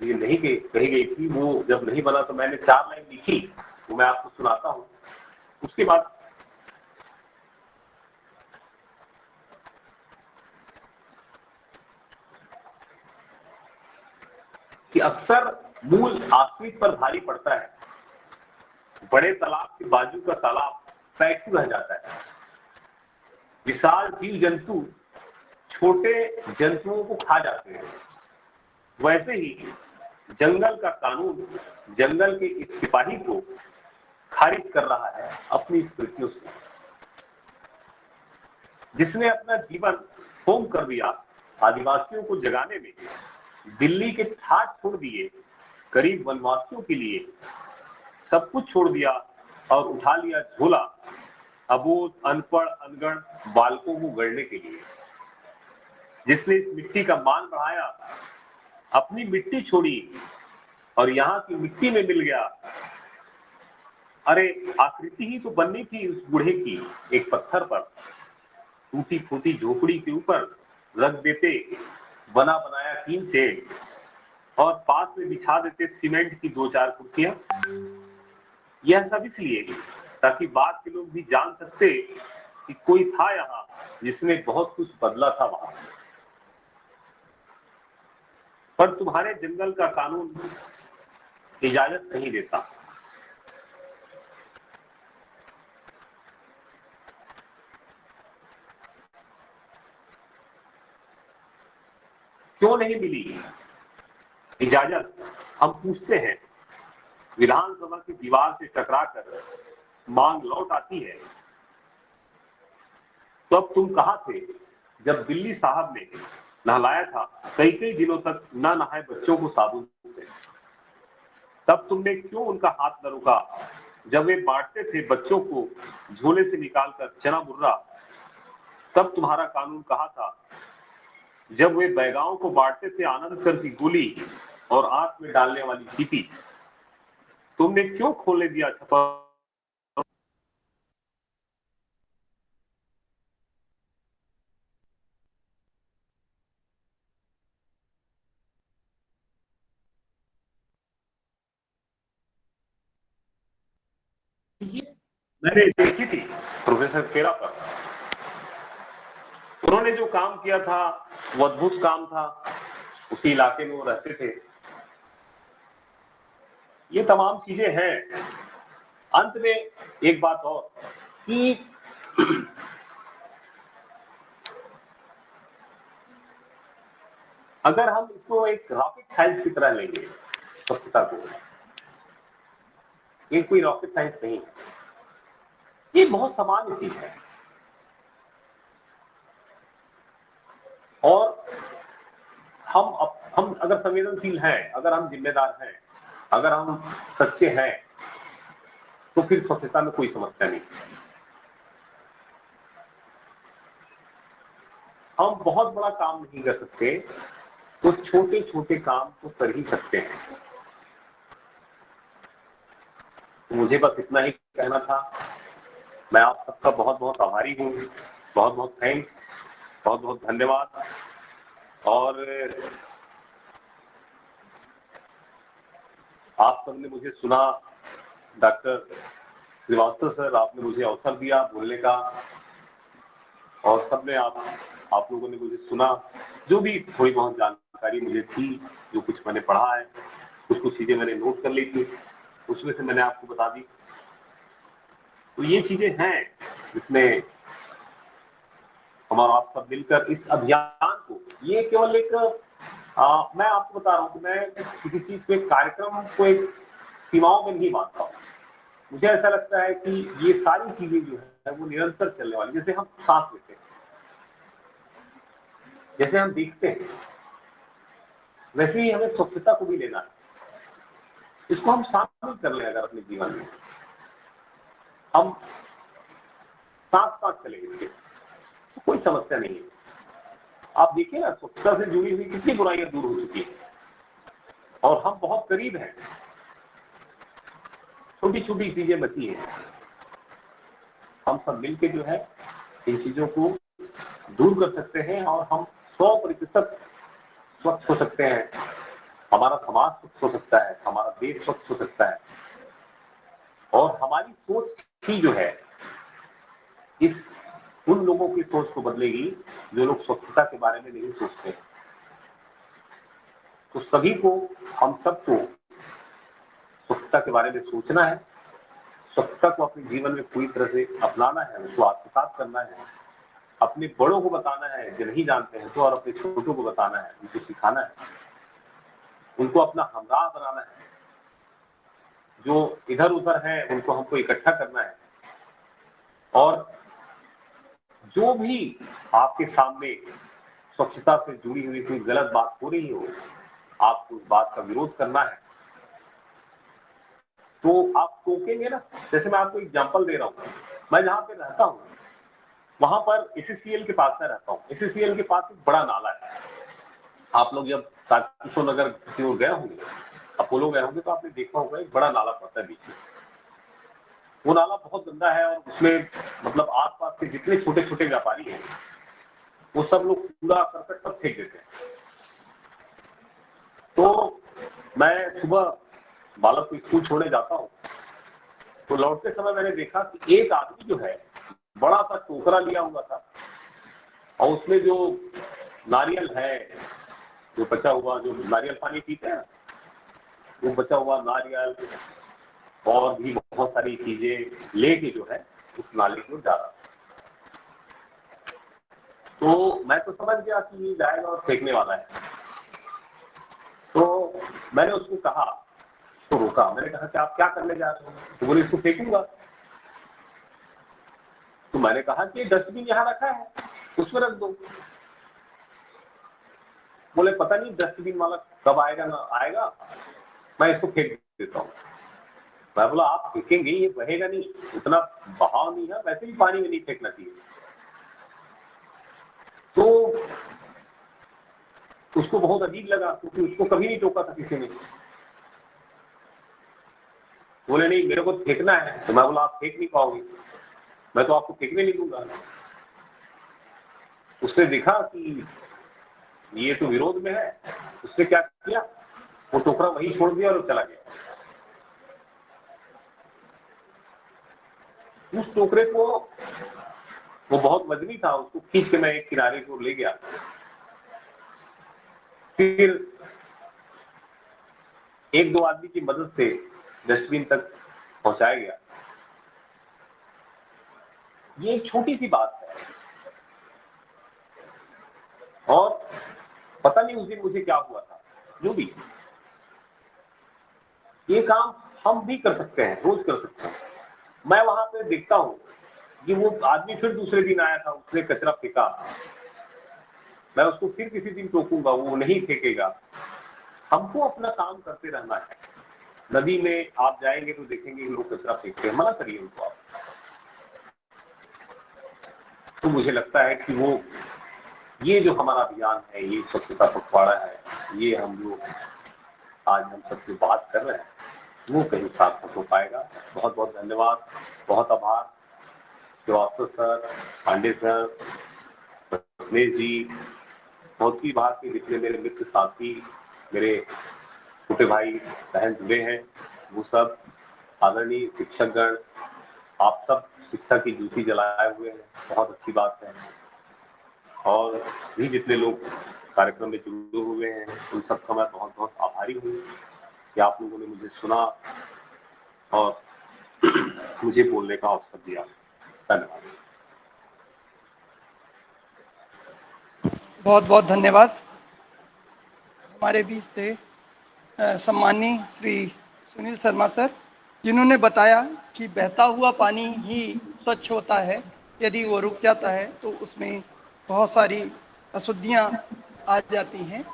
ये नहीं कही गई थी, वो जब नहीं बना तो मैंने 4 लाइन लिखी, वो मैं आपको सुनाता हूं। उसके बाद कि अक्सर मूल आश्रित पर भारी पड़ता है, बड़े तालाब के बाजू का तालाब पैक रह जाता है। विशाल जीव जंतु छोटे जंतुओं को खा जाते हैं। वैसे ही जंगल का कानून जंगल के इस सिपाही को खारिज कर रहा है अपनी स्मृतियों से, जिसने अपना जीवन होम कर दिया आदिवासियों को जगाने में, दिल्ली के ठाट छोड़ दिए गरीब वनवासियों के लिए, सब कुछ छोड़ दिया और उठा लिया झोला अबोध अनपढ़ अनगढ़ बालकों को गढ़ने के लिए, जिसने इस मिट्टी का मान बढ़ाया, अपनी मिट्टी छोड़ी और यहाँ की मिट्टी में मिल गया। अरे आकृति ही तो बननी थी उस बूढ़े की, एक पत्थर पर टूटी फूटी झोपड़ी के ऊपर रख देते बना बनाया टीन से, और पास में बिछा देते सीमेंट की 2-4 कुर्सियां। यह सब इसलिए ताकि बाद के लोग भी जान सकते कि कोई था यहाँ जिसने बहुत कुछ बदला था वहां। पर तुम्हारे जंगल का कानून इजाजत नहीं देता। क्यों नहीं मिली इजाजत, हम पूछते हैं। विधानसभा की दीवार से टकराकर मांग लौट आती है। तो अब तुम कहां थे जब दिल्ली साहब ने नहलाया था कई दिनों तक न नहाए बच्चों को साबुन से? तब तुमने क्यों उनका हाथ न रोका जब वे बांटते थे बच्चों को झोले से निकालकर चना बुर्रा? तब तुम्हारा कानून कहां था जब वे बैगाओं को बांटते थे आनंद कर की गोली और आंख में डालने वाली चीटी? तुमने क्यों खोले दिया छपा? मैंने देखी थी प्रोफेसर केरा पर, उन्होंने जो काम किया था वो अद्भुत काम था। उसी इलाके में वो रहते थे। ये तमाम चीजें हैं। अंत में एक बात और कि अगर हम इसको एक रॉकेट साइंस की तरह लेंगे स्वच्छता को, ये कोई रॉकेट साइंस नहीं है, ये बहुत सामान्य चीज है। और हम अगर संवेदनशील हैं, अगर हम जिम्मेदार हैं, अगर हम सच्चे हैं, तो फिर स्वच्छता में कोई समस्या नहीं। हम बहुत बड़ा काम नहीं कर सकते तो छोटे छोटे काम तो कर ही सकते हैं। तो मुझे बस इतना ही कहना था। मैं आप सबका बहुत बहुत आभारी हूँ, बहुत बहुत थैंक्स, बहुत बहुत धन्यवाद। और आप सबने मुझे सुना, डॉक्टर श्रीवास्तव सर, आपने मुझे अवसर दिया बोलने का, और सबने आप लोगों ने मुझे सुना। जो भी थोड़ी बहुत जानकारी मुझे थी, जो कुछ मैंने पढ़ा है, कुछ चीजें मैंने नोट कर ली थी, उसमें से मैंने आपको बता दी। तो ये चीजें हैं जिसमें हमारा आप सब मिलकर इस अभियान को, ये केवल एक मैं आपको बता रहा हूँ कि मैं किसी चीज को, एक कार्यक्रम को एक सीमाओं में नहीं मानता हूँ। मुझे ऐसा लगता है कि ये सारी चीजें जो है वो निरंतर चलने वाली। जैसे हम सांस लेते हैं, जैसे हम दिखते हैं, वैसे ही हमें स्वच्छता को भी लेना है। इसको हम शामिल कर लें अगर अपने जीवन में। हम साथ साथ चलेंगे तो कोई समस्या नहीं है। आप देखिए ना, स्वच्छता से जुड़ी हुई कितनी बुराइयां दूर हो चुकी है और हम बहुत करीब हैं। छोटी छोटी चीजें बची हैं, हम सब मिलके जो है इन चीजों को दूर कर सकते हैं और हम 100% स्वच्छ हो सकते हैं। हमारा समाज स्वच्छ हो सकता है, हमारा देश स्वच्छ हो सकता है और हमारी सोच ही जो है इस उन लोगों की सोच को बदलेगी जो लोग स्वच्छता के बारे में नहीं सोचते। तो सभी को, हम सबको स्वच्छता के बारे में सोचना है, स्वच्छता को अपने जीवन में पूरी तरह से अपनाना है, उसको आत्मसात करना है, अपने बड़ों को बताना है जो नहीं जानते हैं तो, और अपने छोटों को बताना है, उनको सिखाना है, उनको अपना हमराह बनाना है। जो इधर उधर है उनको हमको इकट्ठा करना है और जो भी आपके सामने स्वच्छता से जुड़ी हुई कोई गलत बात हो रही हो, आपको उस बात का विरोध करना है। तो आप टोकेंगे ना, जैसे मैं आपको एग्जांपल दे रहा हूँ, मैं जहाँ पे रहता हूँ वहां पर SCCL के पास में रहता हूँ। SCCL के पास एक बड़ा नाला है। आप लोग जब किशोर नगर की ओर गए होंगे, अपोलो गए होंगे तो आपने देखा होगा एक बड़ा नाला पड़ता है बीच में। वो नाला बहुत गंदा है और उसमें मतलब आसपास के जितने छोटे छोटे व्यापारी हैं वो सब लोग कूड़ा करकट सब फेंक देते हैं। तो मैं सुबह बालक को स्कूल छोड़ने जाता हूँ तो लौटते समय मैंने देखा कि एक आदमी जो है बड़ा सा टोकरा लिया हुआ था और उसमें जो नारियल है, जो बचा हुआ, जो नारियल पानी पीते हैं, वो बचा हुआ नारियल और भी बहुत सारी चीजें लेके जो है उस नाले को जा रहा। तो मैं तो समझ गया कि ये जाएगा और फेंकने वाला है। तो मैंने उसको कहा, तो रोका, मैंने कहा कि आप क्या करने जा रहे हो? तो बोले इसको फेंकूंगा। तो मैंने कहा कि डस्टबिन यहाँ रखा है, उसमें रख दो। बोले पता नहीं डस्टबिन वाला कब आएगा ना आएगा, मैं इसको फेंक देता हूँ। मैं बोला आप फेंकेंगे, ये बहेगा नहीं, उतना बहाव नहीं है, वैसे भी पानी में नहीं फेंकना चाहिए। तो उसको बहुत अजीब लगा क्योंकि उसको कभी नहीं टोका था किसी ने। बोले नहीं मेरे को फेंकना है। तो मैं बोला आप फेंक नहीं पाओगे, मैं तो आपको फेंकने नहीं दूंगा। उसने देखा कि ये तो विरोध में है, उसने क्या किया, वो टोकरा वहीं छोड़ दिया और चला गया। उस टोकरे को, वो बहुत वजनी था, उसको खींच के मैं एक किनारे को ले गया, फिर एक दो आदमी की मदद से डस्टबिन तक पहुंचाया गया। ये एक छोटी सी बात है और पता नहीं उस दिन मुझे क्या हुआ था। जो भी ये काम हम भी कर सकते हैं, रोज कर सकते हैं। मैं वहां पे देखता हूं कि वो आदमी फिर दूसरे दिन आया था, उसने कचरा फेंका, मैं उसको फिर किसी दिन टोकूंगा, वो नहीं फेंकेगा। हमको अपना काम करते रहना है। नदी में आप जाएंगे तो देखेंगे लोग कचरा फेंकते हैं, मना करिए उनको आप। तो मुझे लगता है कि वो ये जो हमारा अभियान है, ये स्वच्छता पखवाड़ा है, ये हम लोग आज हम सबसे बात कर रहे हैं, वो कहीं सार्थक हो पाएगा। बहुत बहुत धन्यवाद, बहुत आभार श्रीवास्तव सर, पांडे सर, रमेश जी, बहुत ही बात के जितने मेरे मित्र साथी, मेरे छोटे भाई बहन जुड़े हैं, वो सब आदरणीय शिक्षकगण, आप सब शिक्षा की ज्योति जलाए हुए हैं, बहुत अच्छी बात है। और भी जितने लोग कार्यक्रम में जुड़े हुए हैं उन सबका मैं बहुत बहुत आभारी हूँ कि आप लोगों ने मुझे सुना और मुझे बोलने का अवसर दिया। धन्यवाद। बहुत बहुत धन्यवाद। हमारे बीच थे सम्माननीय श्री सुनील शर्मा सर, जिन्होंने बताया कि बहता हुआ पानी ही स्वच्छ होता है, यदि वो रुक जाता है तो उसमें बहुत सारी अशुद्धियाँ आ जाती हैं।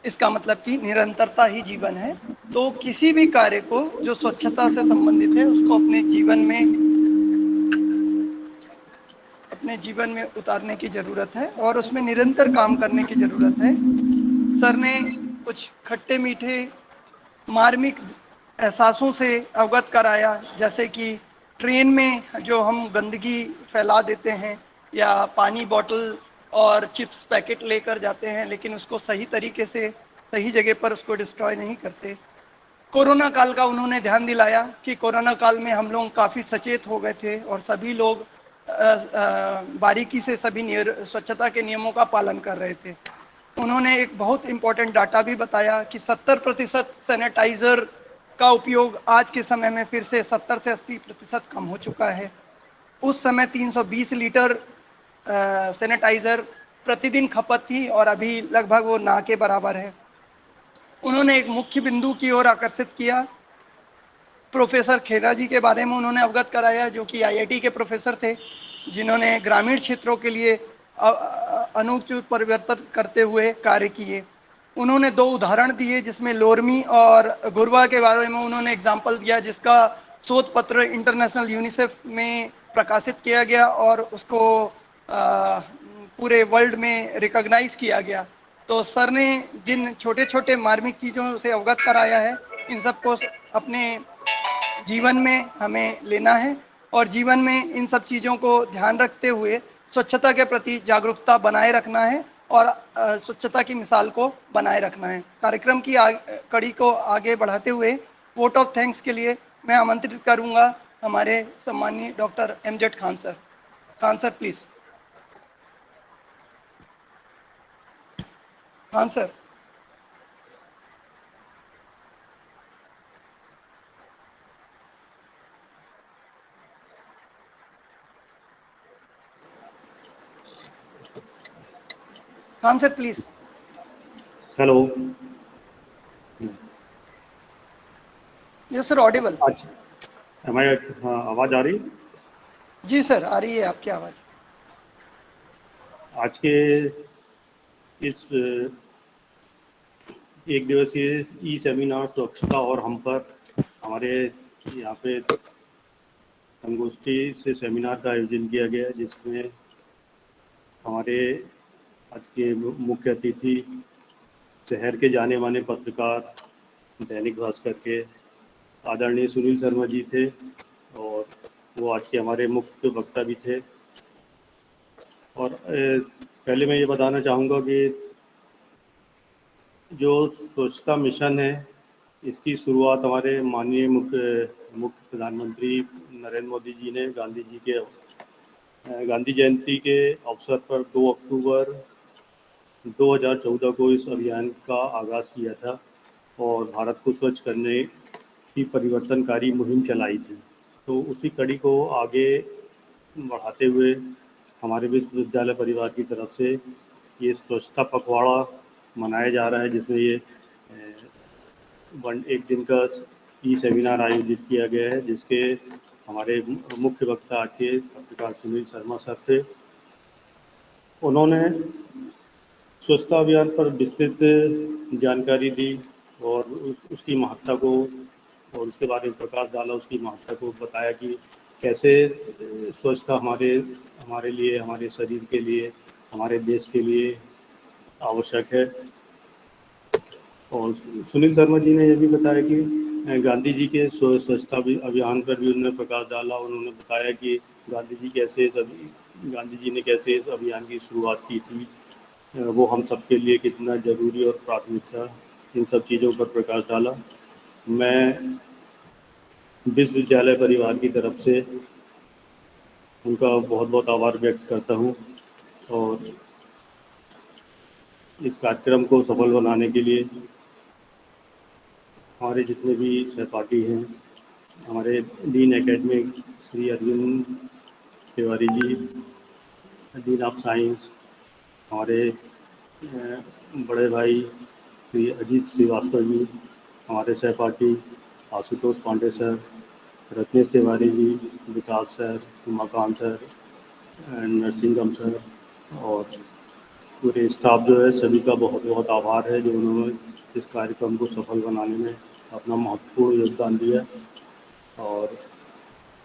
इसका मतलब कि निरंतरता ही जीवन है। तो किसी भी कार्य को जो स्वच्छता से संबंधित है उसको अपने जीवन में अपने जीवन में उतारने की ज़रूरत है और उसमें निरंतर काम करने की ज़रूरत है। सर ने कुछ खट्टे मीठे मार्मिक एहसासों से अवगत कराया, जैसे कि ट्रेन में जो हम गंदगी फैला देते हैं या पानी बॉटल और चिप्स पैकेट लेकर जाते हैं लेकिन उसको सही तरीके से सही जगह पर उसको डिस्ट्रॉय नहीं करते। कोरोना काल का उन्होंने ध्यान दिलाया कि कोरोना काल में हम लोग काफ़ी सचेत हो गए थे और सभी लोग बारीकी से सभी स्वच्छता के नियमों का पालन कर रहे थे। उन्होंने एक बहुत इंपॉर्टेंट डाटा भी बताया कि 70% सैनिटाइज़र का उपयोग आज के समय में फिर से 70 से 80% कम हो चुका है। उस समय 320 लीटर सैनिटाइज़र प्रतिदिन खपत थी और अभी लगभग वो ना के बराबर है। उन्होंने एक मुख्य बिंदु की ओर आकर्षित किया। प्रोफेसर खेरा जी के बारे में उन्होंने अवगत कराया, जो कि आईआईटी के प्रोफेसर थे, जिन्होंने ग्रामीण क्षेत्रों के लिए अनूठूत परिवर्तन करते हुए कार्य किए। उन्होंने 2 उदाहरण दिए जिसमें लोरमी और गुरवा के बारे में उन्होंने एग्जाम्पल दिया, जिसका शोध पत्र इंटरनेशनल यूनिसेफ में प्रकाशित किया गया और उसको पूरे वर्ल्ड में रिकॉग्नाइज किया गया। तो सर ने जिन छोटे छोटे मार्मिक चीज़ों से अवगत कराया है, इन सबको अपने जीवन में हमें लेना है और जीवन में इन सब चीज़ों को ध्यान रखते हुए स्वच्छता के प्रति जागरूकता बनाए रखना है और स्वच्छता की मिसाल को बनाए रखना है। कार्यक्रम की कड़ी को आगे बढ़ाते हुए वोट ऑफ थैंक्स के लिए मैं आमंत्रित करूंगा हमारे सम्मानीय doctor MZ Khan sir. Khan sir please. Khan sir. Khan sir please. Hello. Yes sir, audible. हमारी आवाज़ आ रही? जी सर, आ रही है आपकी आवाज़। आज के इस एक दिवसीय ई सेमिनार स्वच्छता और हम पर हमारे यहाँ पे संगोष्ठी से सेमिनार का आयोजन किया गया, जिसमें हमारे आज के मुख्य अतिथि शहर के जाने माने पत्रकार दैनिक भास्कर के आदरणीय सुनील शर्मा जी थे और वो आज के हमारे मुख्य वक्ता भी थे। और पहले मैं ये बताना चाहूँगा कि जो स्वच्छता मिशन है, इसकी शुरुआत हमारे माननीय मुख्य प्रधानमंत्री नरेंद्र मोदी जी ने गांधी जयंती के अवसर पर 2 अक्टूबर 2014 को इस अभियान का आगाज़ किया था और भारत को स्वच्छ करने की परिवर्तनकारी मुहिम चलाई थी। तो उसी कड़ी को आगे बढ़ाते हुए हमारे विश्वविद्यालय परिवार की तरफ से ये स्वच्छता पखवाड़ा मनाया जा रहा है, जिसमें ये एक दिन का ई सेमिनार आयोजित किया गया है, जिसके हमारे मुख्य वक्ता आज के पत्रकार सुनील शर्मा सर थे। उन्होंने स्वच्छता अभियान पर विस्तृत जानकारी दी और उसकी महत्ता को और उसके बारे में प्रकाश डाला, उसकी महत्ता को बताया कि कैसे स्वच्छता हमारे लिए, हमारे शरीर के लिए, हमारे देश के लिए आवश्यक है। और सुनील शर्मा जी ने यह भी बताया कि गांधी जी के स्वच्छता अभियान पर भी उन्होंने प्रकाश डाला। उन्होंने बताया कि गांधी जी ने कैसे इस अभियान की शुरुआत की थी, वो हम सबके लिए कितना ज़रूरी और प्राथमिकता, इन सब चीज़ों पर प्रकाश डाला। मैं विश्वविद्यालय परिवार की तरफ से उनका बहुत बहुत आभार व्यक्त करता हूँ और इस कार्यक्रम को सफल बनाने के लिए हमारे जितने भी सहपाठी हैं, हमारे dean academic Shri Arvind Tiwari ji, dean of science, हमारे बड़े भाई श्री अजीत श्रीवास्तव जी, हमारे सहपाठी Ashutosh Pandey sir, Ratnesh Tiwari ji, Vikas sir, Umakant sir, Narsingam sir और पूरे स्टाफ जो है, सभी का बहुत बहुत आभार है जो उन्होंने इस कार्यक्रम को सफल बनाने में अपना महत्वपूर्ण योगदान दिया। और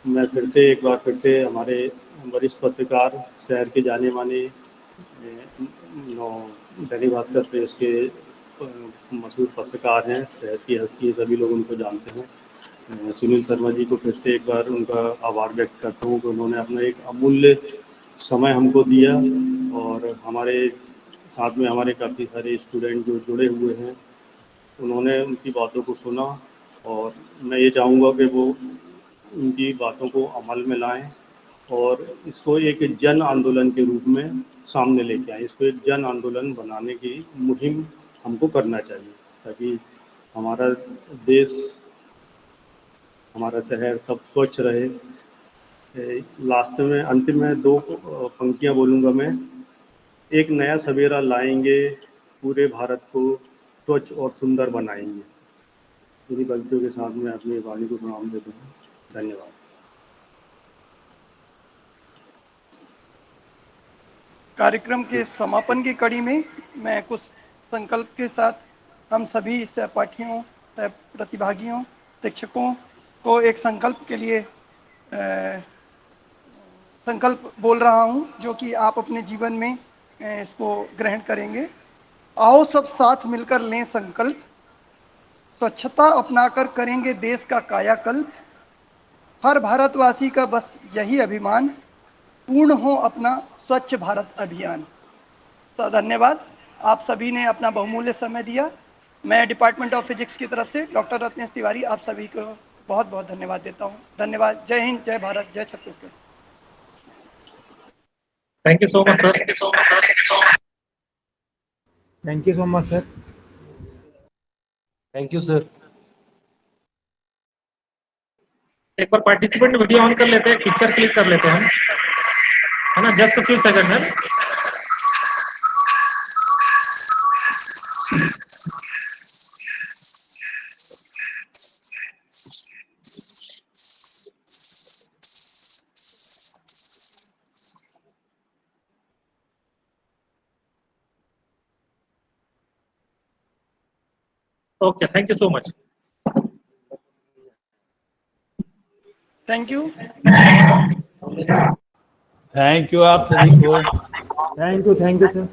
मैं एक बार फिर से हमारे वरिष्ठ पत्रकार, शहर के जाने माने दैनिक भास्कर प्रेस के मशहूर पत्रकार हैं, शहर की हस्ती है, सभी लोग उनको जानते हैं। सुनील शर्मा जी को फिर से एक बार उनका आभार व्यक्त करता हूँ कि उन्होंने अपना एक अमूल्य समय हमको दिया, और हमारे साथ में हमारे काफ़ी सारे स्टूडेंट जो जुड़े हुए हैं, उन्होंने उनकी बातों को सुना, और मैं ये चाहूँगा कि वो उनकी बातों को अमल में लाएं और इसको एक जन आंदोलन के रूप में सामने लेके आए। इसको एक जन आंदोलन बनाने की मुहिम हमको करना चाहिए, ताकि हमारा देश, हमारा शहर सब स्वच्छ रहे। लास्ट में अंतिम में 2 पंक्तियाँ बोलूँगा मैं। एक नया सवेरा लाएंगे, पूरे भारत को स्वच्छ और सुंदर बनाएंगे। इन्हीं पंक्तियों के साथ में अपनी वाणी को प्रणाम देता हूँ। धन्यवाद। कार्यक्रम के समापन की कड़ी में मैं कुछ संकल्प के साथ हम सभी सहपाठियों, सह प्रतिभागियों, शिक्षकों को एक संकल्प के लिए संकल्प बोल रहा हूं, जो कि आप अपने जीवन में इसको ग्रहण करेंगे। आओ सब साथ मिलकर लें संकल्प, स्वच्छता अपनाकर करेंगे देश का कायाकल्प। हर भारतवासी का बस यही अभिमान, पूर्ण हो अपना स्वच्छ भारत अभियान। तो धन्यवाद, आप सभी ने अपना बहुमूल्य समय दिया। मैं डिपार्टमेंट ऑफ फिजिक्स की तरफ से डॉक्टर रत्नेश तिवारी आप सभी को बहुत बहुत धन्यवाद देता हूँ। धन्यवाद। जय हिंद, जय भारत, जय Chhattisgarh. Thank you so much, sir. Thank you so much, sir. Thank you, sir. एक बार पार्टिसिपेंट वीडियो ऑन कर लेते हैं, पिक्चर क्लिक कर लेते हैं हम, है ना, जस्ट फ्यू सेकंड है। Okay, thank you so much. Thank you. Thank you आप सभी को। Thank you, sir.